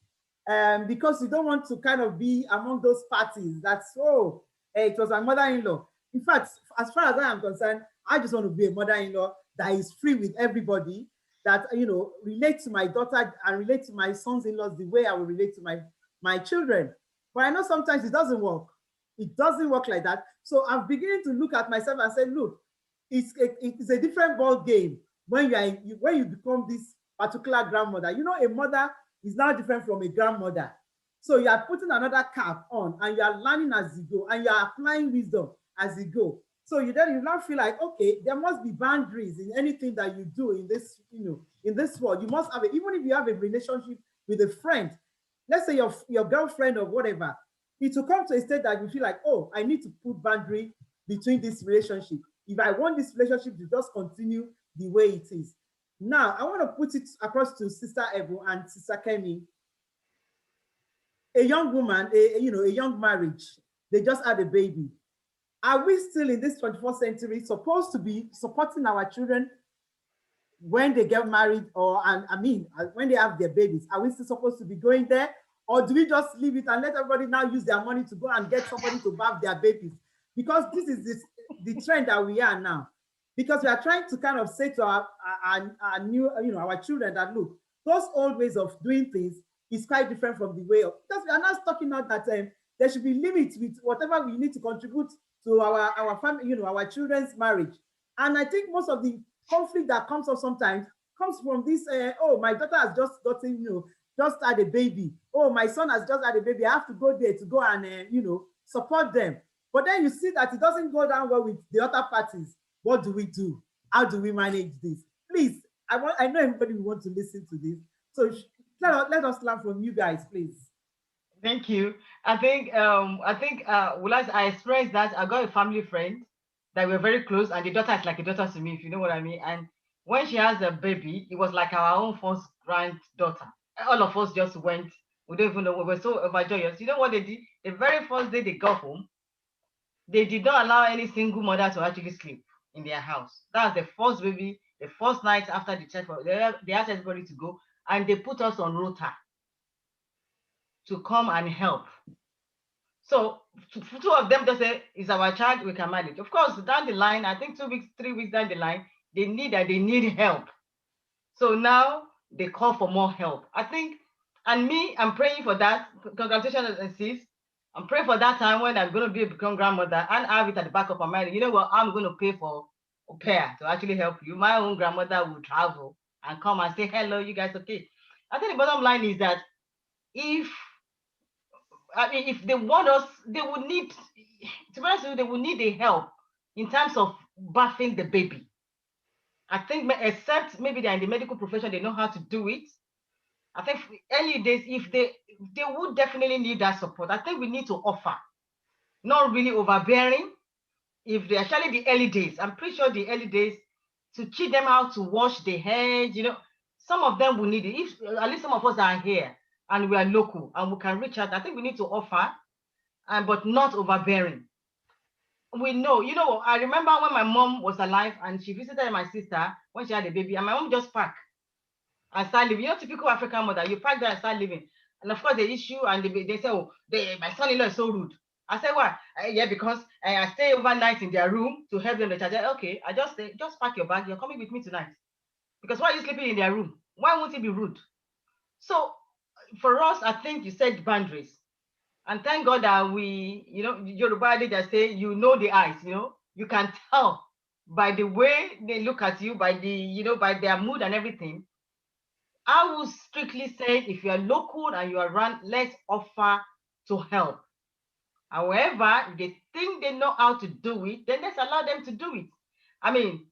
S7: Because you don't want to kind of be among those parties that's, oh, hey, it was my mother-in-law. In fact, as far as I am concerned, I just want to be a mother-in-law that is free with everybody, that, you know, relate to my daughter and relate to my sons-in-laws the way I will relate to my children. But I know sometimes it doesn't work. It doesn't work like that. So I'm beginning to look at myself and say, look, it's a different ball game when you become this particular grandmother. You know, a mother is now different from a grandmother. So you are putting another cap on and you are learning as you go and you are applying wisdom as you go. So you now feel like, okay, there must be boundaries in anything that you do in this, you know, in this world. You must have it, even if you have a relationship with a friend, let's say your girlfriend or whatever, it will come to a state that you feel like, oh, I need to put boundary between this relationship. If I want this relationship to just continue the way it is. Now, I want to put it across to Sister Ebu and Sister Kemi. A young woman, a young marriage, they just had a baby. Are we still in this 21st century supposed to be supporting our children when they get married, or when they have their babies? Are we still supposed to be going there? Or do we just leave it and let everybody now use their money to go and get somebody to bath their babies? Because this is the trend that we are now. Because we are trying to kind of say to our new, our children that, look, those old ways of doing things is quite different from the way of, because we are now talking about that there should be limits with whatever we need to contribute to our family, our children's marriage. And I think most of the conflict that comes up sometimes comes from this, oh, my daughter has just gotten, just had a baby. Oh, my son has just had a baby. I have to go there to go and, support them. But then you see that it doesn't go down well with the other parties. What do we do? How do we manage this? Please, I know everybody will want to listen to this. So let us learn from you guys, please.
S4: Thank you. I think I expressed that I got a family friend that we're very close, and the daughter is like a daughter to me, if you know what I mean. And when she has a baby, it was like our own first granddaughter. All of us just went. We don't even know. We were so overjoyous. You know what they did? The very first day they got home, they did not allow any single mother to actually sleep in their house. That was the first baby, the first night after the check. They asked everybody to go, and they put us on rota to come and help. So two of them just say, it's our child, we can manage. Of course, down the line, I think 2 weeks, 3 weeks down the line, they need help. So now they call for more help. I think, and me, I'm praying for that. Congratulations, sis. I'm praying for that time when I'm going to become grandmother and I have it at the back of my mind. You know what? I'm going to pay for a pair to actually help you. My own grandmother will travel and come and say, hello, you guys okay? I think the bottom line is that if they want us, they would need, to be honest with you, they would need the help in terms of birthing the baby. I think, except maybe they're in the medical profession, they know how to do it. I think early days, if they would definitely need that support. I think we need to offer, not really overbearing. If they actually the early days, I'm pretty sure the early days, to teach them how to wash their hands, some of them will need it. If at least some of us are here and we are local and we can reach out, I think we need to offer, but not overbearing. We know, I remember when my mom was alive and she visited my sister when she had a baby, and my mom just packed and start living. Typical African mother, you pack there and start living. And of course, the issue, and they say, oh, my son-in-law is so rude. I said, why? Yeah, because I stay overnight in their room to help them. Okay, I just say, just pack your bag. You're coming with me tonight. Because why are you sleeping in their room? Why won't it be rude? So for us, I think you said boundaries. And thank God that we, Yoruba, they just say, the eyes, you can tell by the way they look at you, by by their mood and everything. I would strictly say, if you are local and you are around, let's offer to help. However, if they think they know how to do it, then let's allow them to do it. I mean,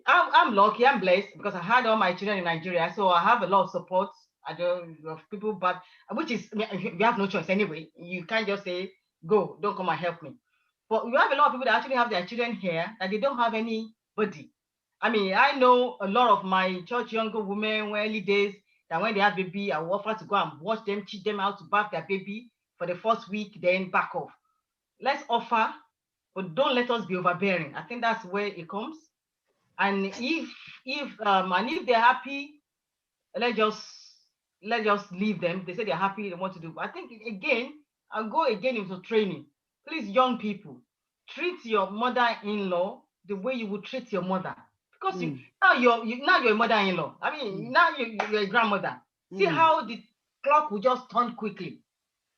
S4: I'm lucky, I'm blessed because I had all my children in Nigeria, so I have a lot of support. I don't of people, but which is, you have no choice anyway. You can't just say, go, don't come and help me. But you have a lot of people that actually have their children here that they don't have anybody. I mean, I know a lot of my church younger women, early days, that when they have baby, I will offer to go and watch them, teach them how to bath their baby for the first week, then back off. Let's offer but don't let us be overbearing. I think that's where it comes. And if they're happy, let's just leave them. They say they're happy, they want to do. But I think again, I'll go again into training. Please, young people, treat your mother-in-law the way you would treat your mother. Because now you're a mother-in-law. I mean, now you're a grandmother. See how the clock will just turn quickly.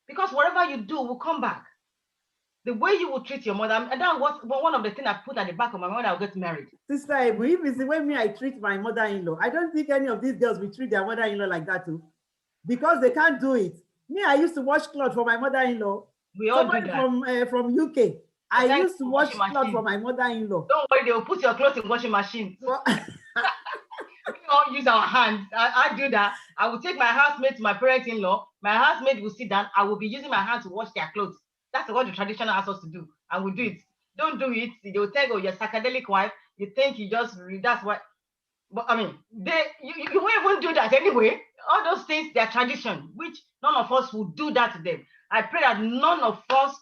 S4: Because whatever you do will come back. The way you will treat your mother, and that was one of the things I put at the back of my mind when I get married.
S7: Sister Ebu, if it's the way I treat my mother-in-law, I don't think any of these girls will treat their mother-in-law like that too. Because they can't do it. Me, I used to wash clothes for my mother-in-law.
S4: We all do that.
S7: From UK. I used to wash clothes for my mother-in-law.
S4: Don't worry, they will put your clothes in washing machine. We all use our hands. I do that. I will take my housemaid to my parents-in-law. My housemaid will sit down. I will be using my hands to wash their clothes. That's what the tradition asks us to do. And we do it. Don't do it. They will tell you, you're a psychedelic wife. You think you just, that's what. But I mean, you won't even do that anyway. All those things, they're tradition, which none of us will do that to them. I pray that none of us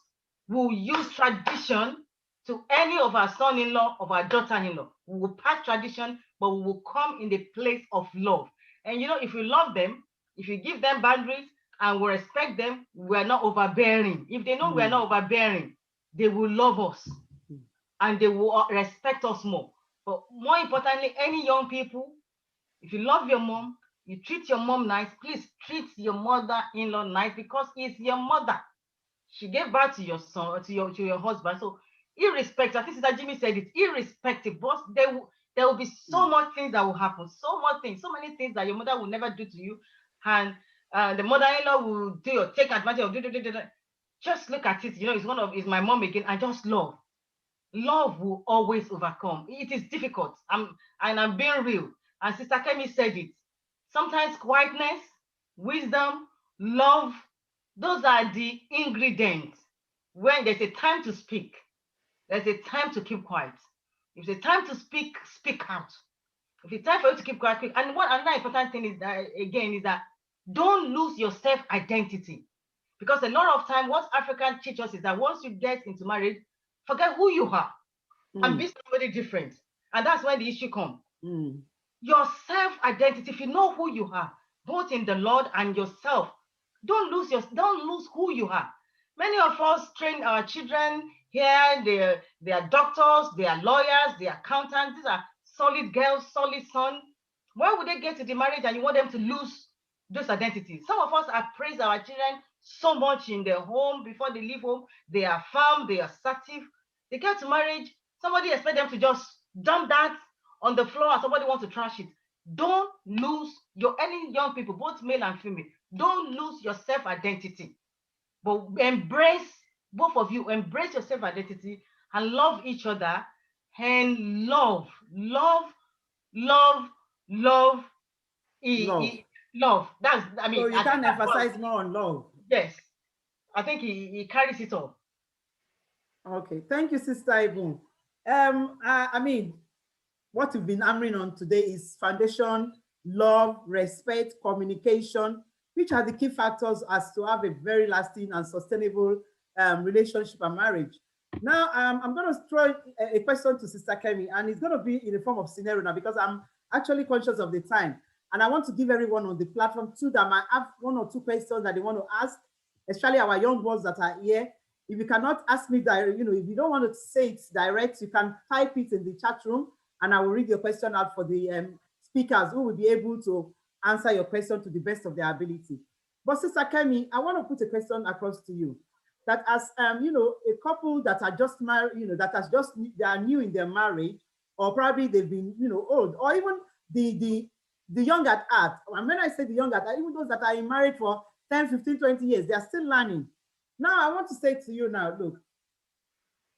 S4: will use tradition to any of our son-in-law, of our daughter-in-law. We will pass tradition, but we will come in the place of love. And if you love them, if you give them boundaries and we respect them, we are not overbearing. If they know we are not overbearing, they will love us and they will respect us more. But more importantly, any young people, if you love your mom, you treat your mom nice, please treat your mother-in-law nice because it's your mother. She gave birth to your son, to your husband. So irrespective, I think Sister Jimmy said it, irrespective, but there will be so much things that will happen, so many things that your mother will never do to you. And the mother-in-law will take advantage of. Just look at it, it's my mom again, and just love. Love will always overcome. It is difficult. I'm being real. And Sister Kemi said it. Sometimes quietness, wisdom, love, those are the ingredients. When there's a time to speak, there's a time to keep quiet. If it's a time to speak, speak out. If it's time for you to keep quiet, and another important thing is that don't lose your self-identity. Because a lot of time, what Africans teach us is that once you get into marriage, forget who you are and be somebody different. And that's when the issue comes. Your self-identity, if you know who you are, both in the Lord and yourself, don't lose who you are. Many of us train our children here, they are doctors, they are lawyers, they are accountants, these are solid girls, solid sons. Why would they get to the marriage and you want them to lose those identities? Some of us have praised our children so much in their home before they leave home. They are firm, they are assertive. They get to marriage, somebody expects them to just dump that on the floor and somebody wants to trash it. Don't lose any young people, both male and female, don't lose your self-identity. But embrace, both of you, embrace your self-identity and love each other and love. That's, I mean,
S7: so you can emphasize more on love.
S4: Yes, I think he carries it all.
S7: Okay, thank you, Sister Ibu. I mean, what we've been hammering on today is foundation, love, respect, communication, which are the key factors as to have a very lasting and sustainable relationship and marriage. Now, I'm going to throw a question to Sister Kemi, and it's going to be in the form of scenario now because I'm actually conscious of the time. And I want to give everyone on the platform too that might have one or two questions that they want to ask, especially our young ones that are here. If you cannot ask me direct, if you don't want to say it direct, you can type it in the chat room and I will read your question out for the speakers who will be able to answer your question to the best of their ability. But Sister Kemi, I want to put a question across to you that as, a couple that are just married, they are new in their marriage, or probably they've been, old, or even the young at heart. And when I say the young at heart, even those that are married for 10, 15, 20 years, they are still learning. Now, I want to say to you now, look,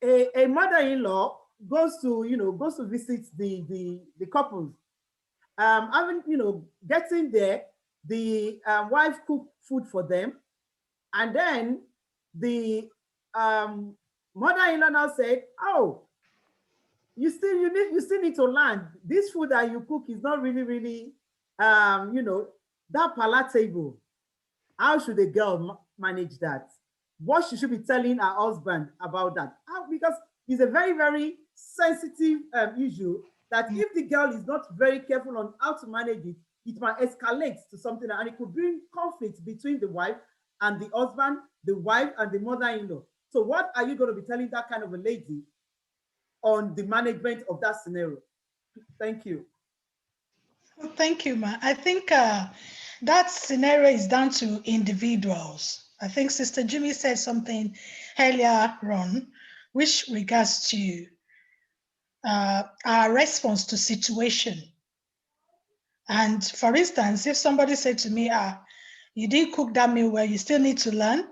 S7: a mother-in-law goes to visit the couples. Getting there, the wife cooked food for them, and then the mother-in-law now said, "Oh, you still need to learn. This food that you cook is not really, that palatable. How should a girl manage that? What she should be telling her husband about that? Because is a very, very sensitive issue that if the girl is not very careful on how to manage it, it might escalate to something, and it could bring conflict between the wife and the husband, the wife and the mother-in-law. So what are you going to be telling that kind of a lady on the management of that scenario? Thank you.
S3: Thank you, ma. I think that scenario is down to individuals. I think Sister Jimmy said something earlier on, which regards to our response to situation. And for instance, if somebody said to me, you didn't cook that meal well, you still need to learn,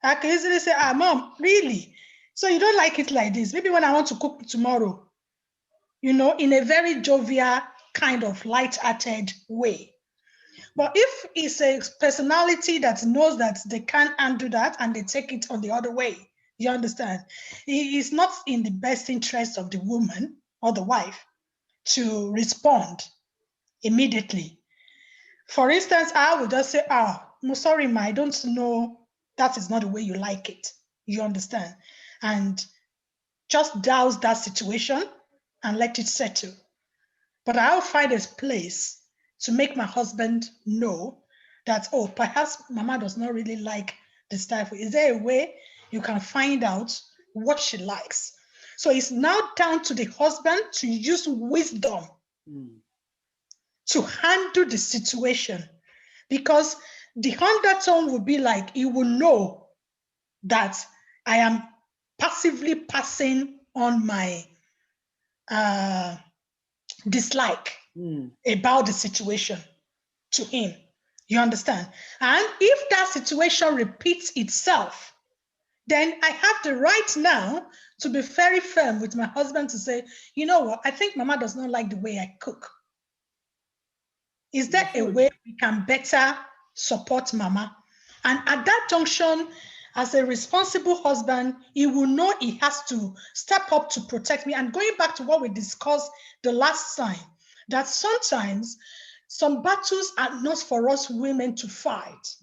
S3: I can easily say, Mom, really? So you don't like it like this? Maybe when I want to cook tomorrow, you know, in a very jovial, kind of light-hearted way. But if it's a personality that knows that they can't undo that and they take it on the other way, you understand? It is not in the best interest of the woman or the wife to respond immediately. For instance, I would just say, I'm sorry, ma, I don't know, that is not the way you like it. You understand? And just douse that situation and let it settle. But I'll find a place to make my husband know that, perhaps Mama does not really like this type. Is there a way you can find out what she likes? So it's now down to the husband to use wisdom to handle the situation, because the undertone will be like, he will know that I am passively passing on my dislike about the situation to him. You understand? And if that situation repeats itself, then I have the right now to be very firm with my husband to say, you know what, I think Mama does not like the way I cook. Is there a way we can better support Mama? And at that junction, as a responsible husband, he will know he has to step up to protect me. And going back to what we discussed the last time, that sometimes some battles are not for us women to fight.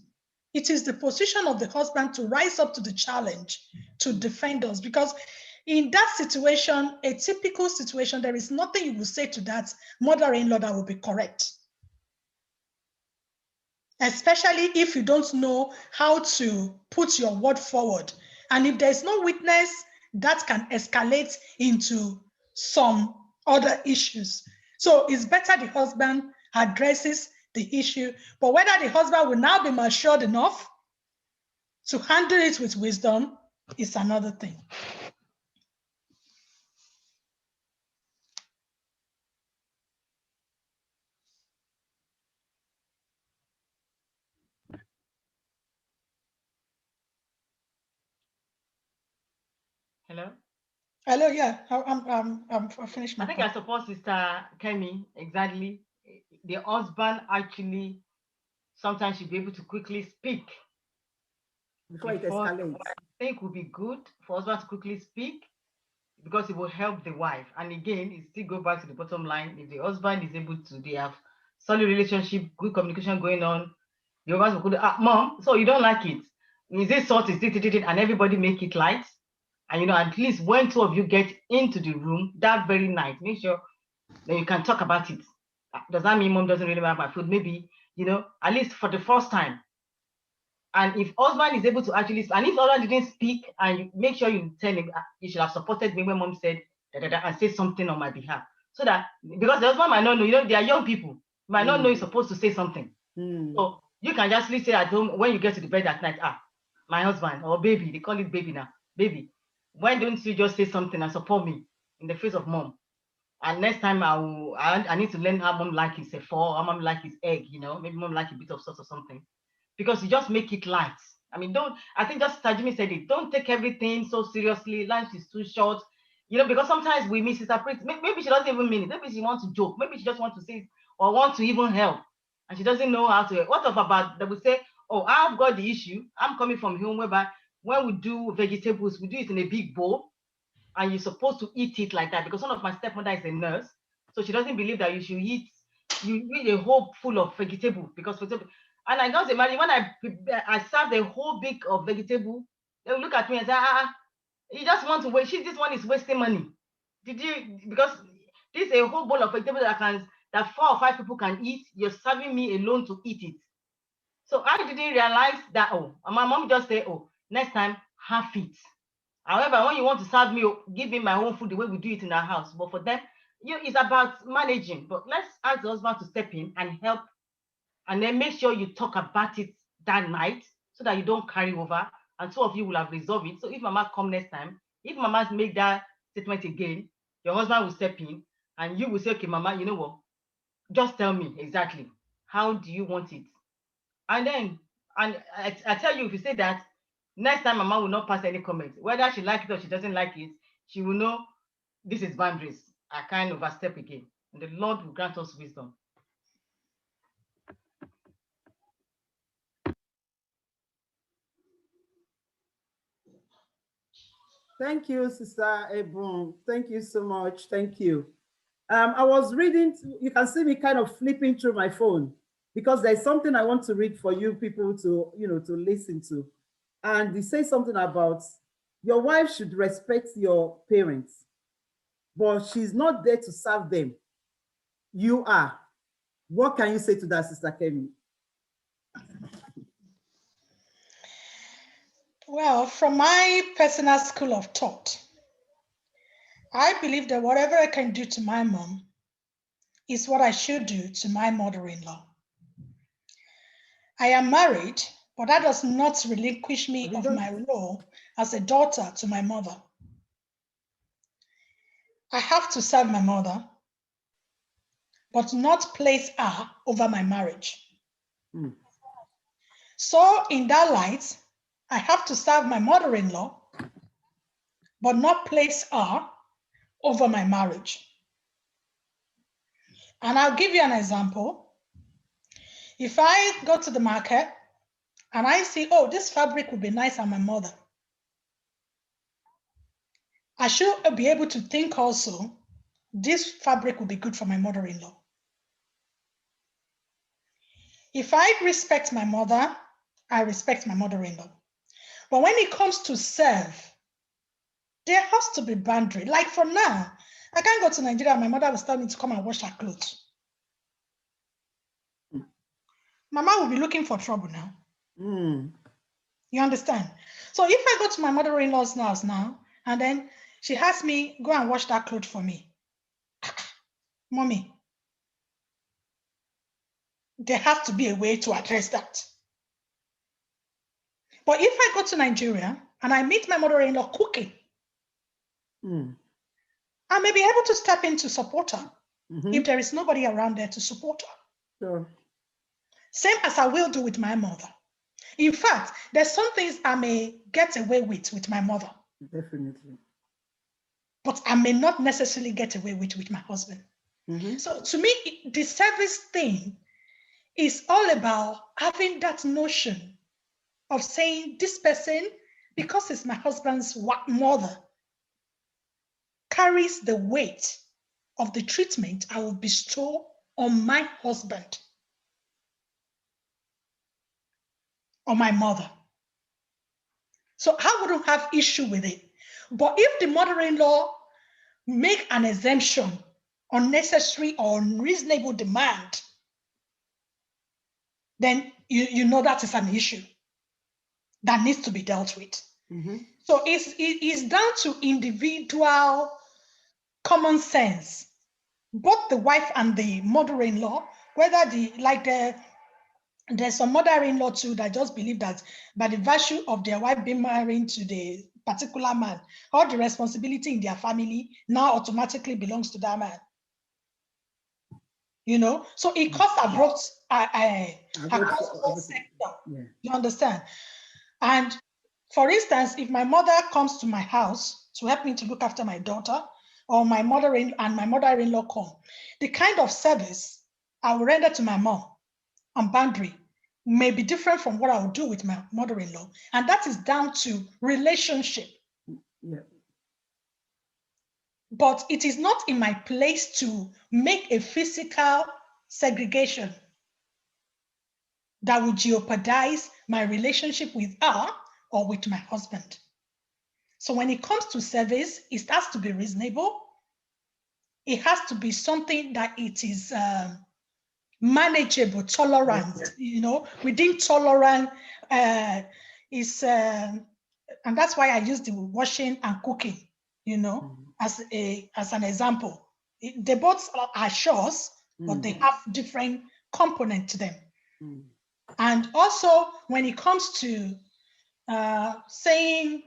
S3: It is the position of the husband to rise up to the challenge to defend us. Because in that situation, a typical situation, there is nothing you will say to that mother-in-law that will be correct. Especially if you don't know how to put your word forward. And if there's no witness, that can escalate into some other issues. So it's better the husband addresses the issue, but whether the husband will now be matured enough to handle it with wisdom is another thing.
S4: Hello?
S3: Hello, yeah, I'm finished my
S4: I think
S3: part.
S4: I support Sister Kemi exactly. The husband actually sometimes should be able to quickly speak.
S7: Before it escalates.
S4: I think it would be good for husband to quickly speak, because it will help the wife. And again, it still go back to the bottom line. If the husband is able to, they have solid relationship, good communication going on, the husband will go, Mom, so you don't like it? Is this salt? Is it? And everybody make it light. And, you know, at least when two of you get into the room that very night, make sure that you can talk about it. Does that mean Mom doesn't really like my food? Maybe, you know, at least for the first time. And if husband is able to actually, and if husband didn't speak, and you make sure you tell him, you should have supported me when Mom said and say something on my behalf. So that, because the husband might not know, you know, they are young people, might not know you're supposed to say something. So you can just say at home, when you get to the bed at night, my husband or baby, they call it baby now, baby, why don't you just say something and support me in the face of Mom? And next time I need to learn how Mom like his effort, how Mom like his egg, you know, maybe Mom like a bit of sauce or something. Because you just make it light. I mean, I think just Tajimi said it, don't take everything so seriously. Life is too short, you know, because sometimes we misinterpret. Maybe she doesn't even mean it. Maybe she wants to joke. Maybe she just wants to say it or want to even help. And she doesn't know how to. What about, they would say, oh, I've got the issue. I'm coming from home whereby when we do vegetables, we do it in a big bowl and you're supposed to eat it like that, because one of my stepmother is a nurse. So she doesn't believe that you should eat a whole full of vegetable, because for example, and I got imagine when I serve a whole big of vegetable, they will look at me and say, You just want to waste. This one is wasting money. Did you? Because this is a whole bowl of vegetable that 4 or 5 people can eat. You're serving me alone to eat it. So I didn't realize that. Oh, and my mom just said, "Oh, next time half it." However, when you want to serve me, give me my own food the way we do it in our house. But for them, it's about managing. But let's ask the husband to step in and help, and then make sure you talk about it that night so that you don't carry over, and 2 of you will have resolved it. So if mama come next time, if mama make that statement again, your husband will step in and you will say, okay, mama, you know what? Just tell me exactly, how do you want it? And then, and I tell you, if you say that, next time mama will not pass any comment. Whether she likes it or she doesn't like it, she will know this is boundaries. I can't overstep again. And the Lord will grant us wisdom.
S7: Thank you, Sister Ebon. Thank you so much. Thank you. I was reading, you can see me kind of flipping through my phone because there's something I want to read for you people to, to listen to. And it says something about your wife should respect your parents, but she's not there to serve them. You are. What can you say to that, Sister Kemi?
S3: Well, from my personal school of thought, I believe that whatever I can do to my mom is what I should do to my mother-in-law. I am married, but that does not relinquish me of my role as a daughter to my mother. I have to serve my mother, but not place her over my marriage.
S7: Mm.
S3: So in that light, I have to serve my mother-in-law, but not place her over my marriage. And I'll give you an example. If I go to the market and I see, oh, this fabric would be nice on my mother, I should be able to think also, this fabric would be good for my mother-in-law. If I respect my mother, I respect my mother-in-law. But when it comes to serve, there has to be boundary. Like for now, I can't go to Nigeria and my mother will tell me to come and wash her clothes. Mama will be looking for trouble now.
S7: Mm.
S3: You understand? So if I go to my mother-in-law's house now, and then she has me go and wash that clothes for me, Mommy, there has to be a way to address that. But if I go to Nigeria and I meet my mother-in-law cooking, I may be able to step in to support her if there is nobody around there to support her.
S7: Sure.
S3: Same as I will do with my mother. In fact, there's some things I may get away with my mother.
S7: Definitely.
S3: But I may not necessarily get away with my husband. So to me, the service thing is all about having that notion of saying this person, because it's my husband's mother, carries the weight of the treatment I will bestow on my husband or my mother. So I wouldn't have issue with it. But if the mother-in-law make an exemption, unnecessary or unreasonable demand, then you know that is an issue that needs to be dealt with. So it's down to individual common sense. Both the wife and the mother-in-law, whether there's some mother-in-law too that just believe that by the virtue of their wife being married to the particular man, all the responsibility in their family now automatically belongs to that man. You know, so it costs across all sector.
S7: Yeah.
S3: You understand? And for instance, if my mother comes to my house to help me to look after my daughter, or my mother-in-law and my mother-in-law come, the kind of service I will render to my mom on boundary may be different from what I will do with my mother-in-law. And that is down to relationship.
S7: Yeah.
S3: But it is not in my place to make a physical segregation that would jeopardize my relationship with her or with my husband. So when it comes to service, it has to be reasonable. It has to be something that it is manageable, tolerant, you know, within tolerant is, and that's why I use the washing and cooking, you know, as an example. They both are chores, but they have different components to them. And also when it comes to saying,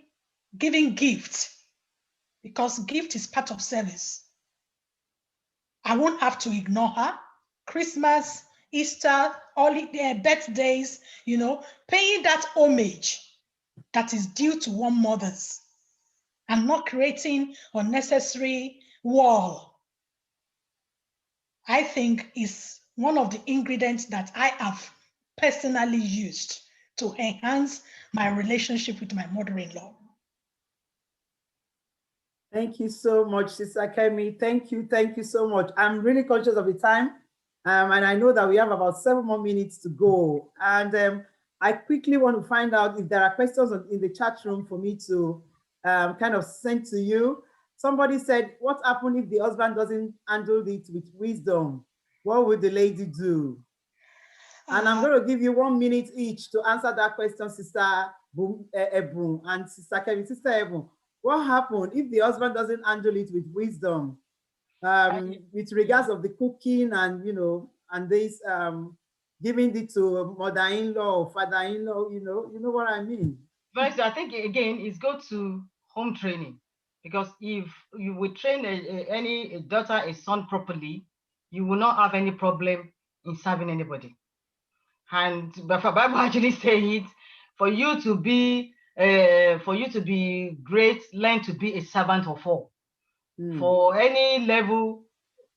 S3: giving gifts, because gift is part of service, I won't have to ignore her. Christmas, Easter, holiday, birthdays, you know, paying that homage that is due to one mother's and not creating unnecessary wall, I think is one of the ingredients that I have personally used to enhance my relationship with my mother-in-law.
S7: Thank you so much, Sister Kemi. Thank you so much. I'm really conscious of the time, and I know that we have about 7 more minutes to go. And I quickly want to find out if there are questions in the chat room for me to kind of send to you. Somebody said, what happens if the husband doesn't handle it with wisdom? What would the lady do? And I'm going to give you 1 minute each to answer that question, Sister Ebun and Sister Kemi. Sister Ebun, what happens if the husband doesn't handle it with wisdom, with regards of the cooking and, you know, and this giving it to mother-in-law or father-in-law, you know what I mean?
S4: First, I think again, it's go to home training, because if you would train a daughter, a son properly, you will not have any problem in serving anybody. And but for Bible actually say it, for you to be great, learn to be a servant of all. For any level,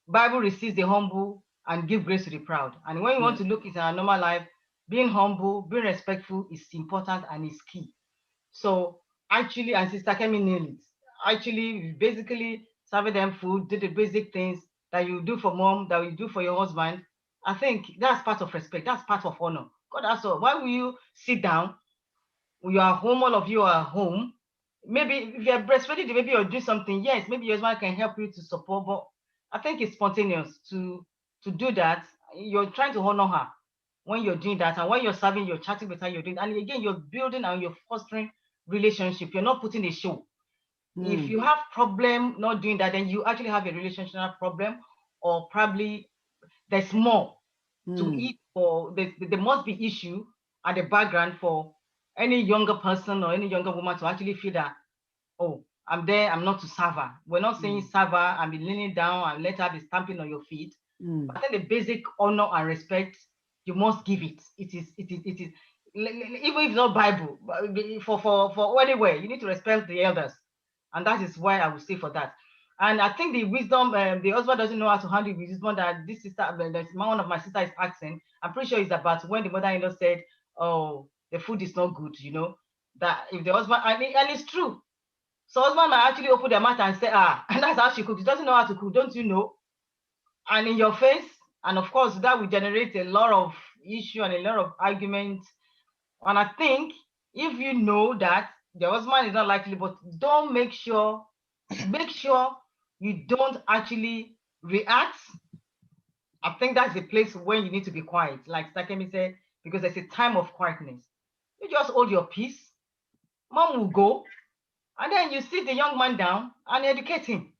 S4: Bible receives the humble and give grace to the proud. And when you want to look at our normal life, being humble, being respectful is important and is key. So actually, and Sister Kemi nailed it. Actually, basically serving them food, do the basic things that you do for mom, that you do for your husband. I think that's part of respect. That's part of honor. God asked us, why will you sit down? You are home, all of you are home. Maybe if you're breastfeeding, maybe you'll do something. Yes, maybe your husband can help you to support, but I think it's spontaneous to do that. You're trying to honor her when you're doing that, and when you're serving, you're chatting with her, you're doing, and again, you're building and you're fostering relationship. You're not putting a show. If you have problem not doing that, then you actually have a relationship problem, or probably there's more to it, or there must be issue at the background for any younger person or any younger woman to actually feel that, oh, I'm there, I'm not to serve her. We're not saying serve her and be leaning down and let her be stamping on your feet. But I think the basic honor and respect, you must give it. It is even if it's not Bible, for anywhere, you need to respect the elders. And that is why I would say for that. And I think the wisdom, the husband doesn't know how to handle the wisdom that this sister, one of my sister is asking. I'm pretty sure it's about when the mother-in-law said, oh, the food is not good, you know, that if the husband, and it's true. So husband might actually open their mouth and say, and that's how she cooks. She doesn't know how to cook, don't you know? And in your face, and of course, that will generate a lot of issue and a lot of arguments. And I think if you know that the husband is not likely, but don't make sure you don't actually react. I think that's the place where you need to be quiet, like Sakemi said, because there's a time of quietness. You just hold your peace. Mom will go, and then you sit the young man down and educate him.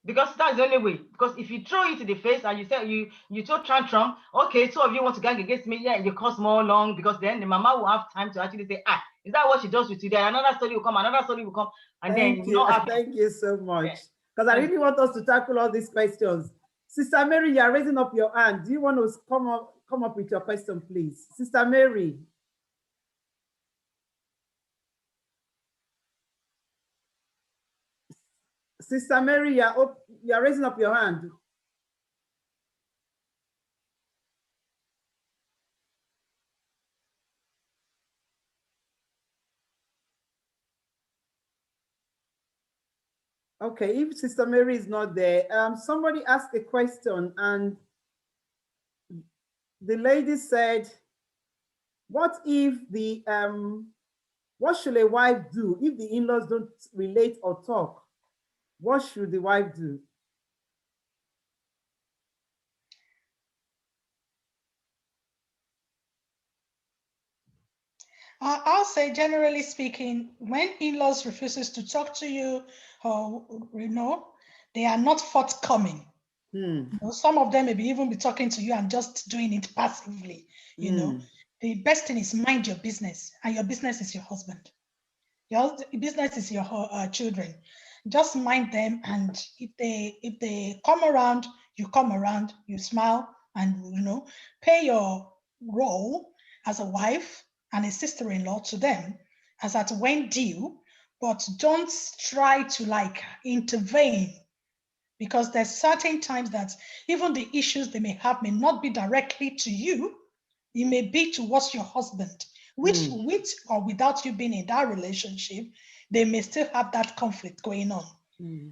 S4: Because that's the only way. Because if you throw it to the face and you say you throw tantrum, okay, two of you want to gang against me, yeah, you cause more long, because then the mama will have time to actually say, is that what she does with you? Then another story will come, and
S7: thank you so much. Because I really want us to tackle all these questions. Sister Mary, you are raising up your hand. Do you want to come up with your question, please? Sister Mary. Sister Mary, you are raising up your hand. Okay, if Sister Mary is not there, somebody asked a question, and the lady said, what if the What should a wife do if the in-laws don't relate or talk? What should the wife do?
S3: I'll say, generally speaking, when in-laws refuses to talk to you, or they are not forthcoming. Some of them maybe even be talking to you and just doing it passively. The best thing is mind your business, and your business is your husband. Your business is your children. Just mind them, and if they come around, you smile, and pay your role as a wife and a sister-in-law to them as at when due, but don't try to intervene, because there's certain times that even the issues they may have may not be directly to you. It may be towards your husband, which with or without you being in that relationship, they may still have that conflict going on.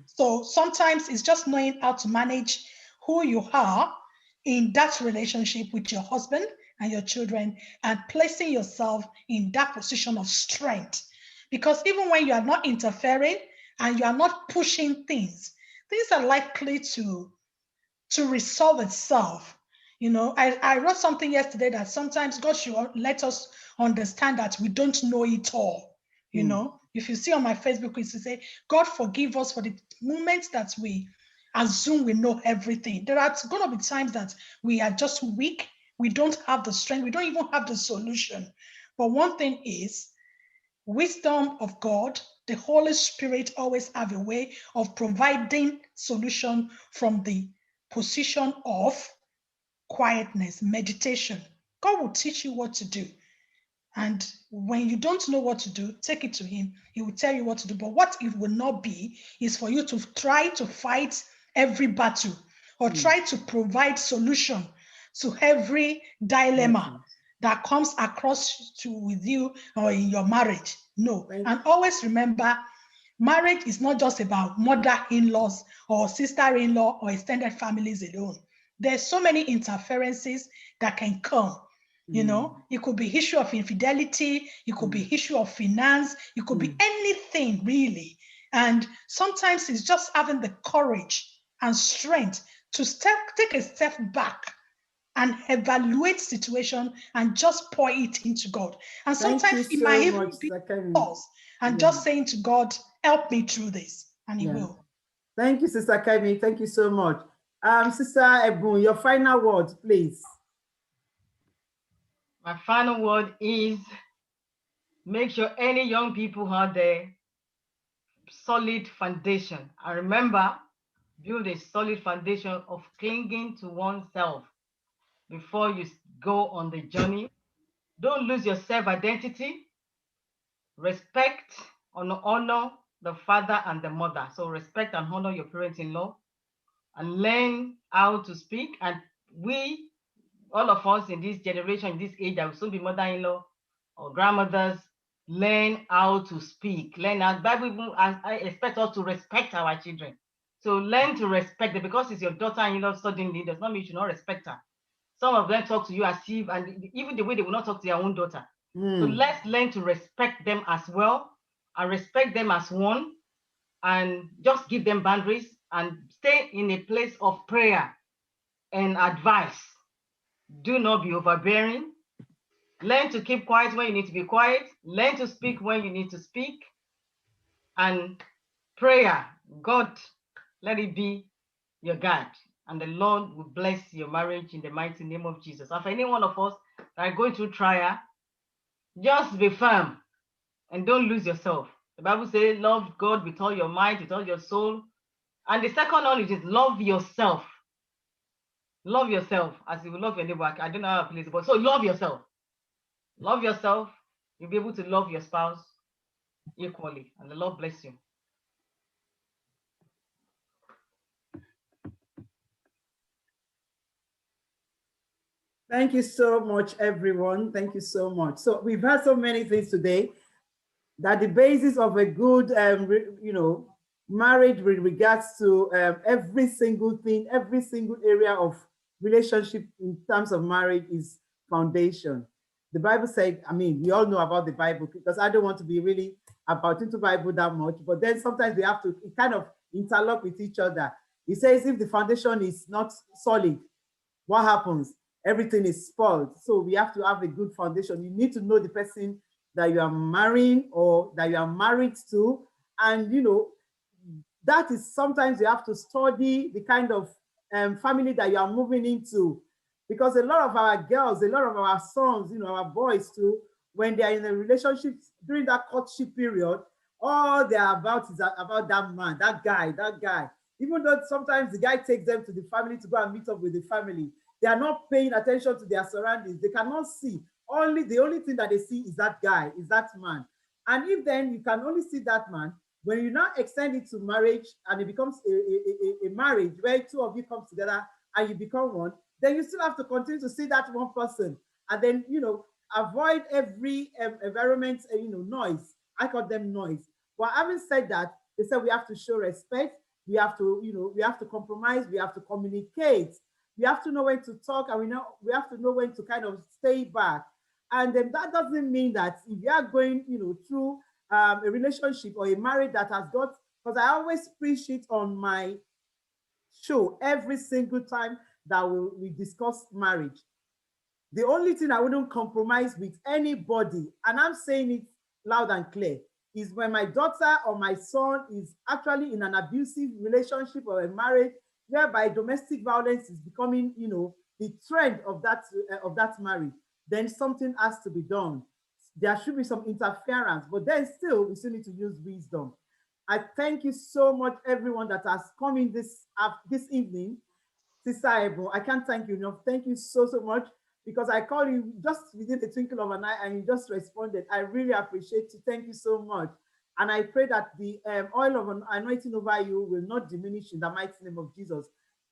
S3: So sometimes it's just knowing how to manage who you are in that relationship with your husband and your children, and placing yourself in that position of strength. Because even when you are not interfering and you are not pushing things are likely to resolve itself. I wrote something yesterday that sometimes God should let us understand that we don't know it all. If you see on my Facebook, it's to say, God forgive us for the moments that we assume we know everything. There are going to be times that we are just weak. We don't have the strength. We don't even have the solution. But one thing is, wisdom of God, the Holy Spirit always have a way of providing solution from the position of quietness, meditation. God will teach you what to do. And when you don't know what to do, take it to him. He will tell you what to do. But what it will not be is for you to try to fight every battle or try to provide solution to every dilemma that comes across with you or in your marriage. No. And always remember, marriage is not just about mother-in-laws or sister-in-law or extended families alone. There's so many interferences that can come. It could be issue of infidelity, it could be issue of finance, it could be anything really. And sometimes it's just having the courage and strength to take a step back and evaluate situation and just pour it into God. And sometimes it might even be pause and just saying to God, help me through this, and he will.
S7: Thank you, Sister Kemi. Thank you so much. Sister Ebun, your final word, please.
S4: My final word is, make sure any young people out there, solid foundation. And remember, build a solid foundation of clinging to oneself before you go on the journey. Don't lose your self-identity. Respect and honor the father and the mother. So respect and honor your parents-in-law, and learn how to speak. And we, all of us in this generation, in this age, that will soon be mother-in-law or grandmothers, learn how to speak. Learn how, Bible, I expect us to respect our children. So learn to respect them, because it's your daughter-in-law suddenly, does not mean you should not respect her. Some of them talk to you as if, and even the way they will not talk to their own daughter. So let's learn to respect them as well, and respect them as one, and just give them boundaries, and stay in a place of prayer and advice. Do not be overbearing. Learn to keep quiet when you need to be quiet. Learn to speak when you need to speak. And prayer, God, let it be your guide. And the Lord will bless your marriage in the mighty name of Jesus. And for any one of us that are going through trial, just be firm and don't lose yourself. The Bible says, love God with all your might, with all your soul. And the second one is love yourself. Love yourself as you will love your neighbor. I don't know how to place it, but so love yourself. Love yourself. You'll be able to love your spouse equally. And the Lord bless you.
S7: Thank you so much, everyone. Thank you so much. So we've had so many things today, that the basis of a good, marriage with regards to every single thing, every single area of relationship in terms of marriage is foundation. The Bible said, I mean, we all know about the Bible because I don't want to be really about into Bible that much, but then sometimes we have to kind of interlock with each other. It says if the foundation is not solid, what happens? Everything is spoiled. So we have to have a good foundation. You need to know the person that you are marrying or that you are married to. And, you know, that is sometimes you have to study the kind of family that you are moving into. Because a lot of our girls, a lot of our sons, you know, our boys too, when they are in a relationship during that courtship period, all they are about is about that man, that guy. Even though sometimes the guy takes them to the family to go and meet up with the family, they are not paying attention to their surroundings. They cannot see. The only thing that they see is that guy, is that man. And if then you can only see that man, when you now extend it to marriage and it becomes a marriage where two of you come together and you become one, then you still have to continue to see that one person. And then, you know, avoid every environment, you know, noise. I call them noise. But having said that, they said we have to show respect. We have to, you know, we have to compromise. We have to communicate. We have to know when to talk, and we have to know when to kind of stay back. And then that doesn't mean that if you are going, you know, through a relationship or a marriage that has got, because I always preach it on my show every single time that we discuss marriage. The only thing I wouldn't compromise with anybody, and I'm saying it loud and clear, is when my daughter or my son is actually in an abusive relationship or a marriage whereby domestic violence is becoming, you know, the trend of that marriage, then something has to be done. There should be some interference, but then still, we still need to use wisdom. I thank you so much, everyone that has come in this evening. Sister Ebon, I can't thank you enough. Thank you so much, because I called you just within the twinkle of an eye and you just responded. I really appreciate you. Thank you so much. And I pray that the oil of anointing over you will not diminish in the mighty name of Jesus.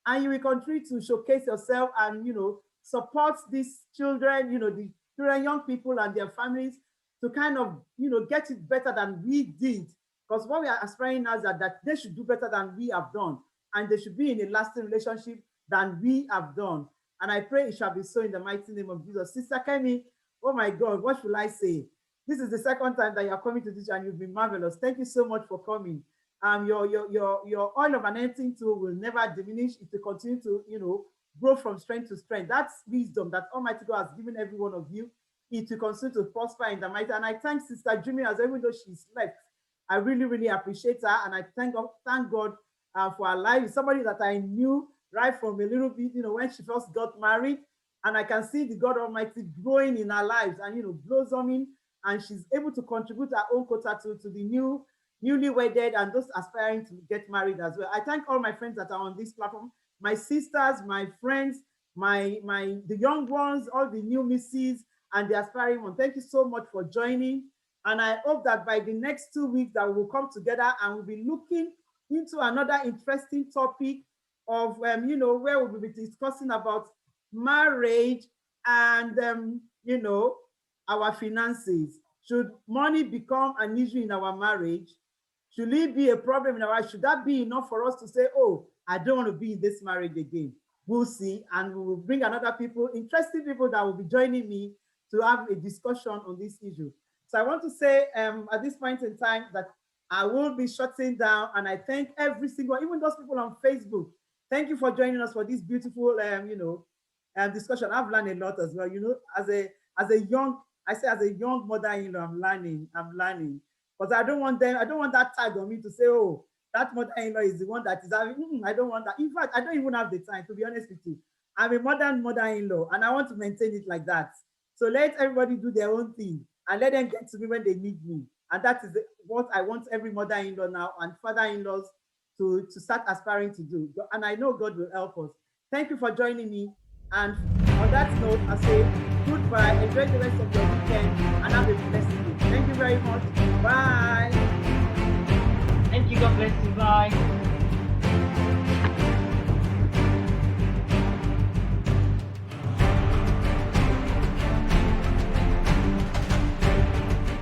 S7: And you will continue to showcase yourself and, you know, support these children, you know, the children, young people and their families to kind of, you know, get it better than we did. Because what we are aspiring now is that they should do better than we have done. And they should be in a lasting relationship than we have done. And I pray it shall be so in the mighty name of Jesus. Sister Kemi, oh my God, what should I say? This is the second time that you're coming to this and you've been marvelous. Thank you so much for coming. Your oil of anointing too will never diminish. It will continue to, you know, grow from strength to strength. That's wisdom that Almighty God has given every one of you. It will continue to prosper in the mighty. And I thank Sister Jimmy, as even though she's left, I really, really appreciate her. And I thank God for her life. It's somebody that I knew right from a little bit, you know, when she first got married. And I can see the God Almighty growing in her lives and, you know, blossoming. And she's able to contribute her own quota to the newly wedded and those aspiring to get married as well. I thank all my friends that are on this platform, my sisters, my friends, the young ones, all the new misses and the aspiring ones. Thank you so much for joining. And I hope that by the next 2 weeks that we will come together and we'll be looking into another interesting topic of, you know, where we'll be discussing about marriage and, you know, our finances. Should money become an issue in our marriage? Should it be a problem in our life? Should that be enough for us to say, oh, I don't want to be in this marriage again? We'll see, and we will bring another people, interesting people that will be joining me to have a discussion on this issue. So I want to say at this point in time that I will be shutting down, and I thank every single, even those people on Facebook. Thank you for joining us for this beautiful, you know, discussion. I've learned a lot as well. You know, as a young mother-in-law, I'm learning. Because I don't want that tag on me to say, oh, that mother-in-law is the one that is having, I don't want that. In fact, I don't even have the time, to be honest with you. I'm a modern mother-in-law, and I want to maintain it like that. So let everybody do their own thing, and let them get to me when they need me. And that is what I want every mother-in-law now and father-in-laws to start aspiring to do. And I know God will help us. Thank you for joining me. And on that note, I say goodbye. Enjoy the rest of your weekend and have a blessed day. Thank you very much.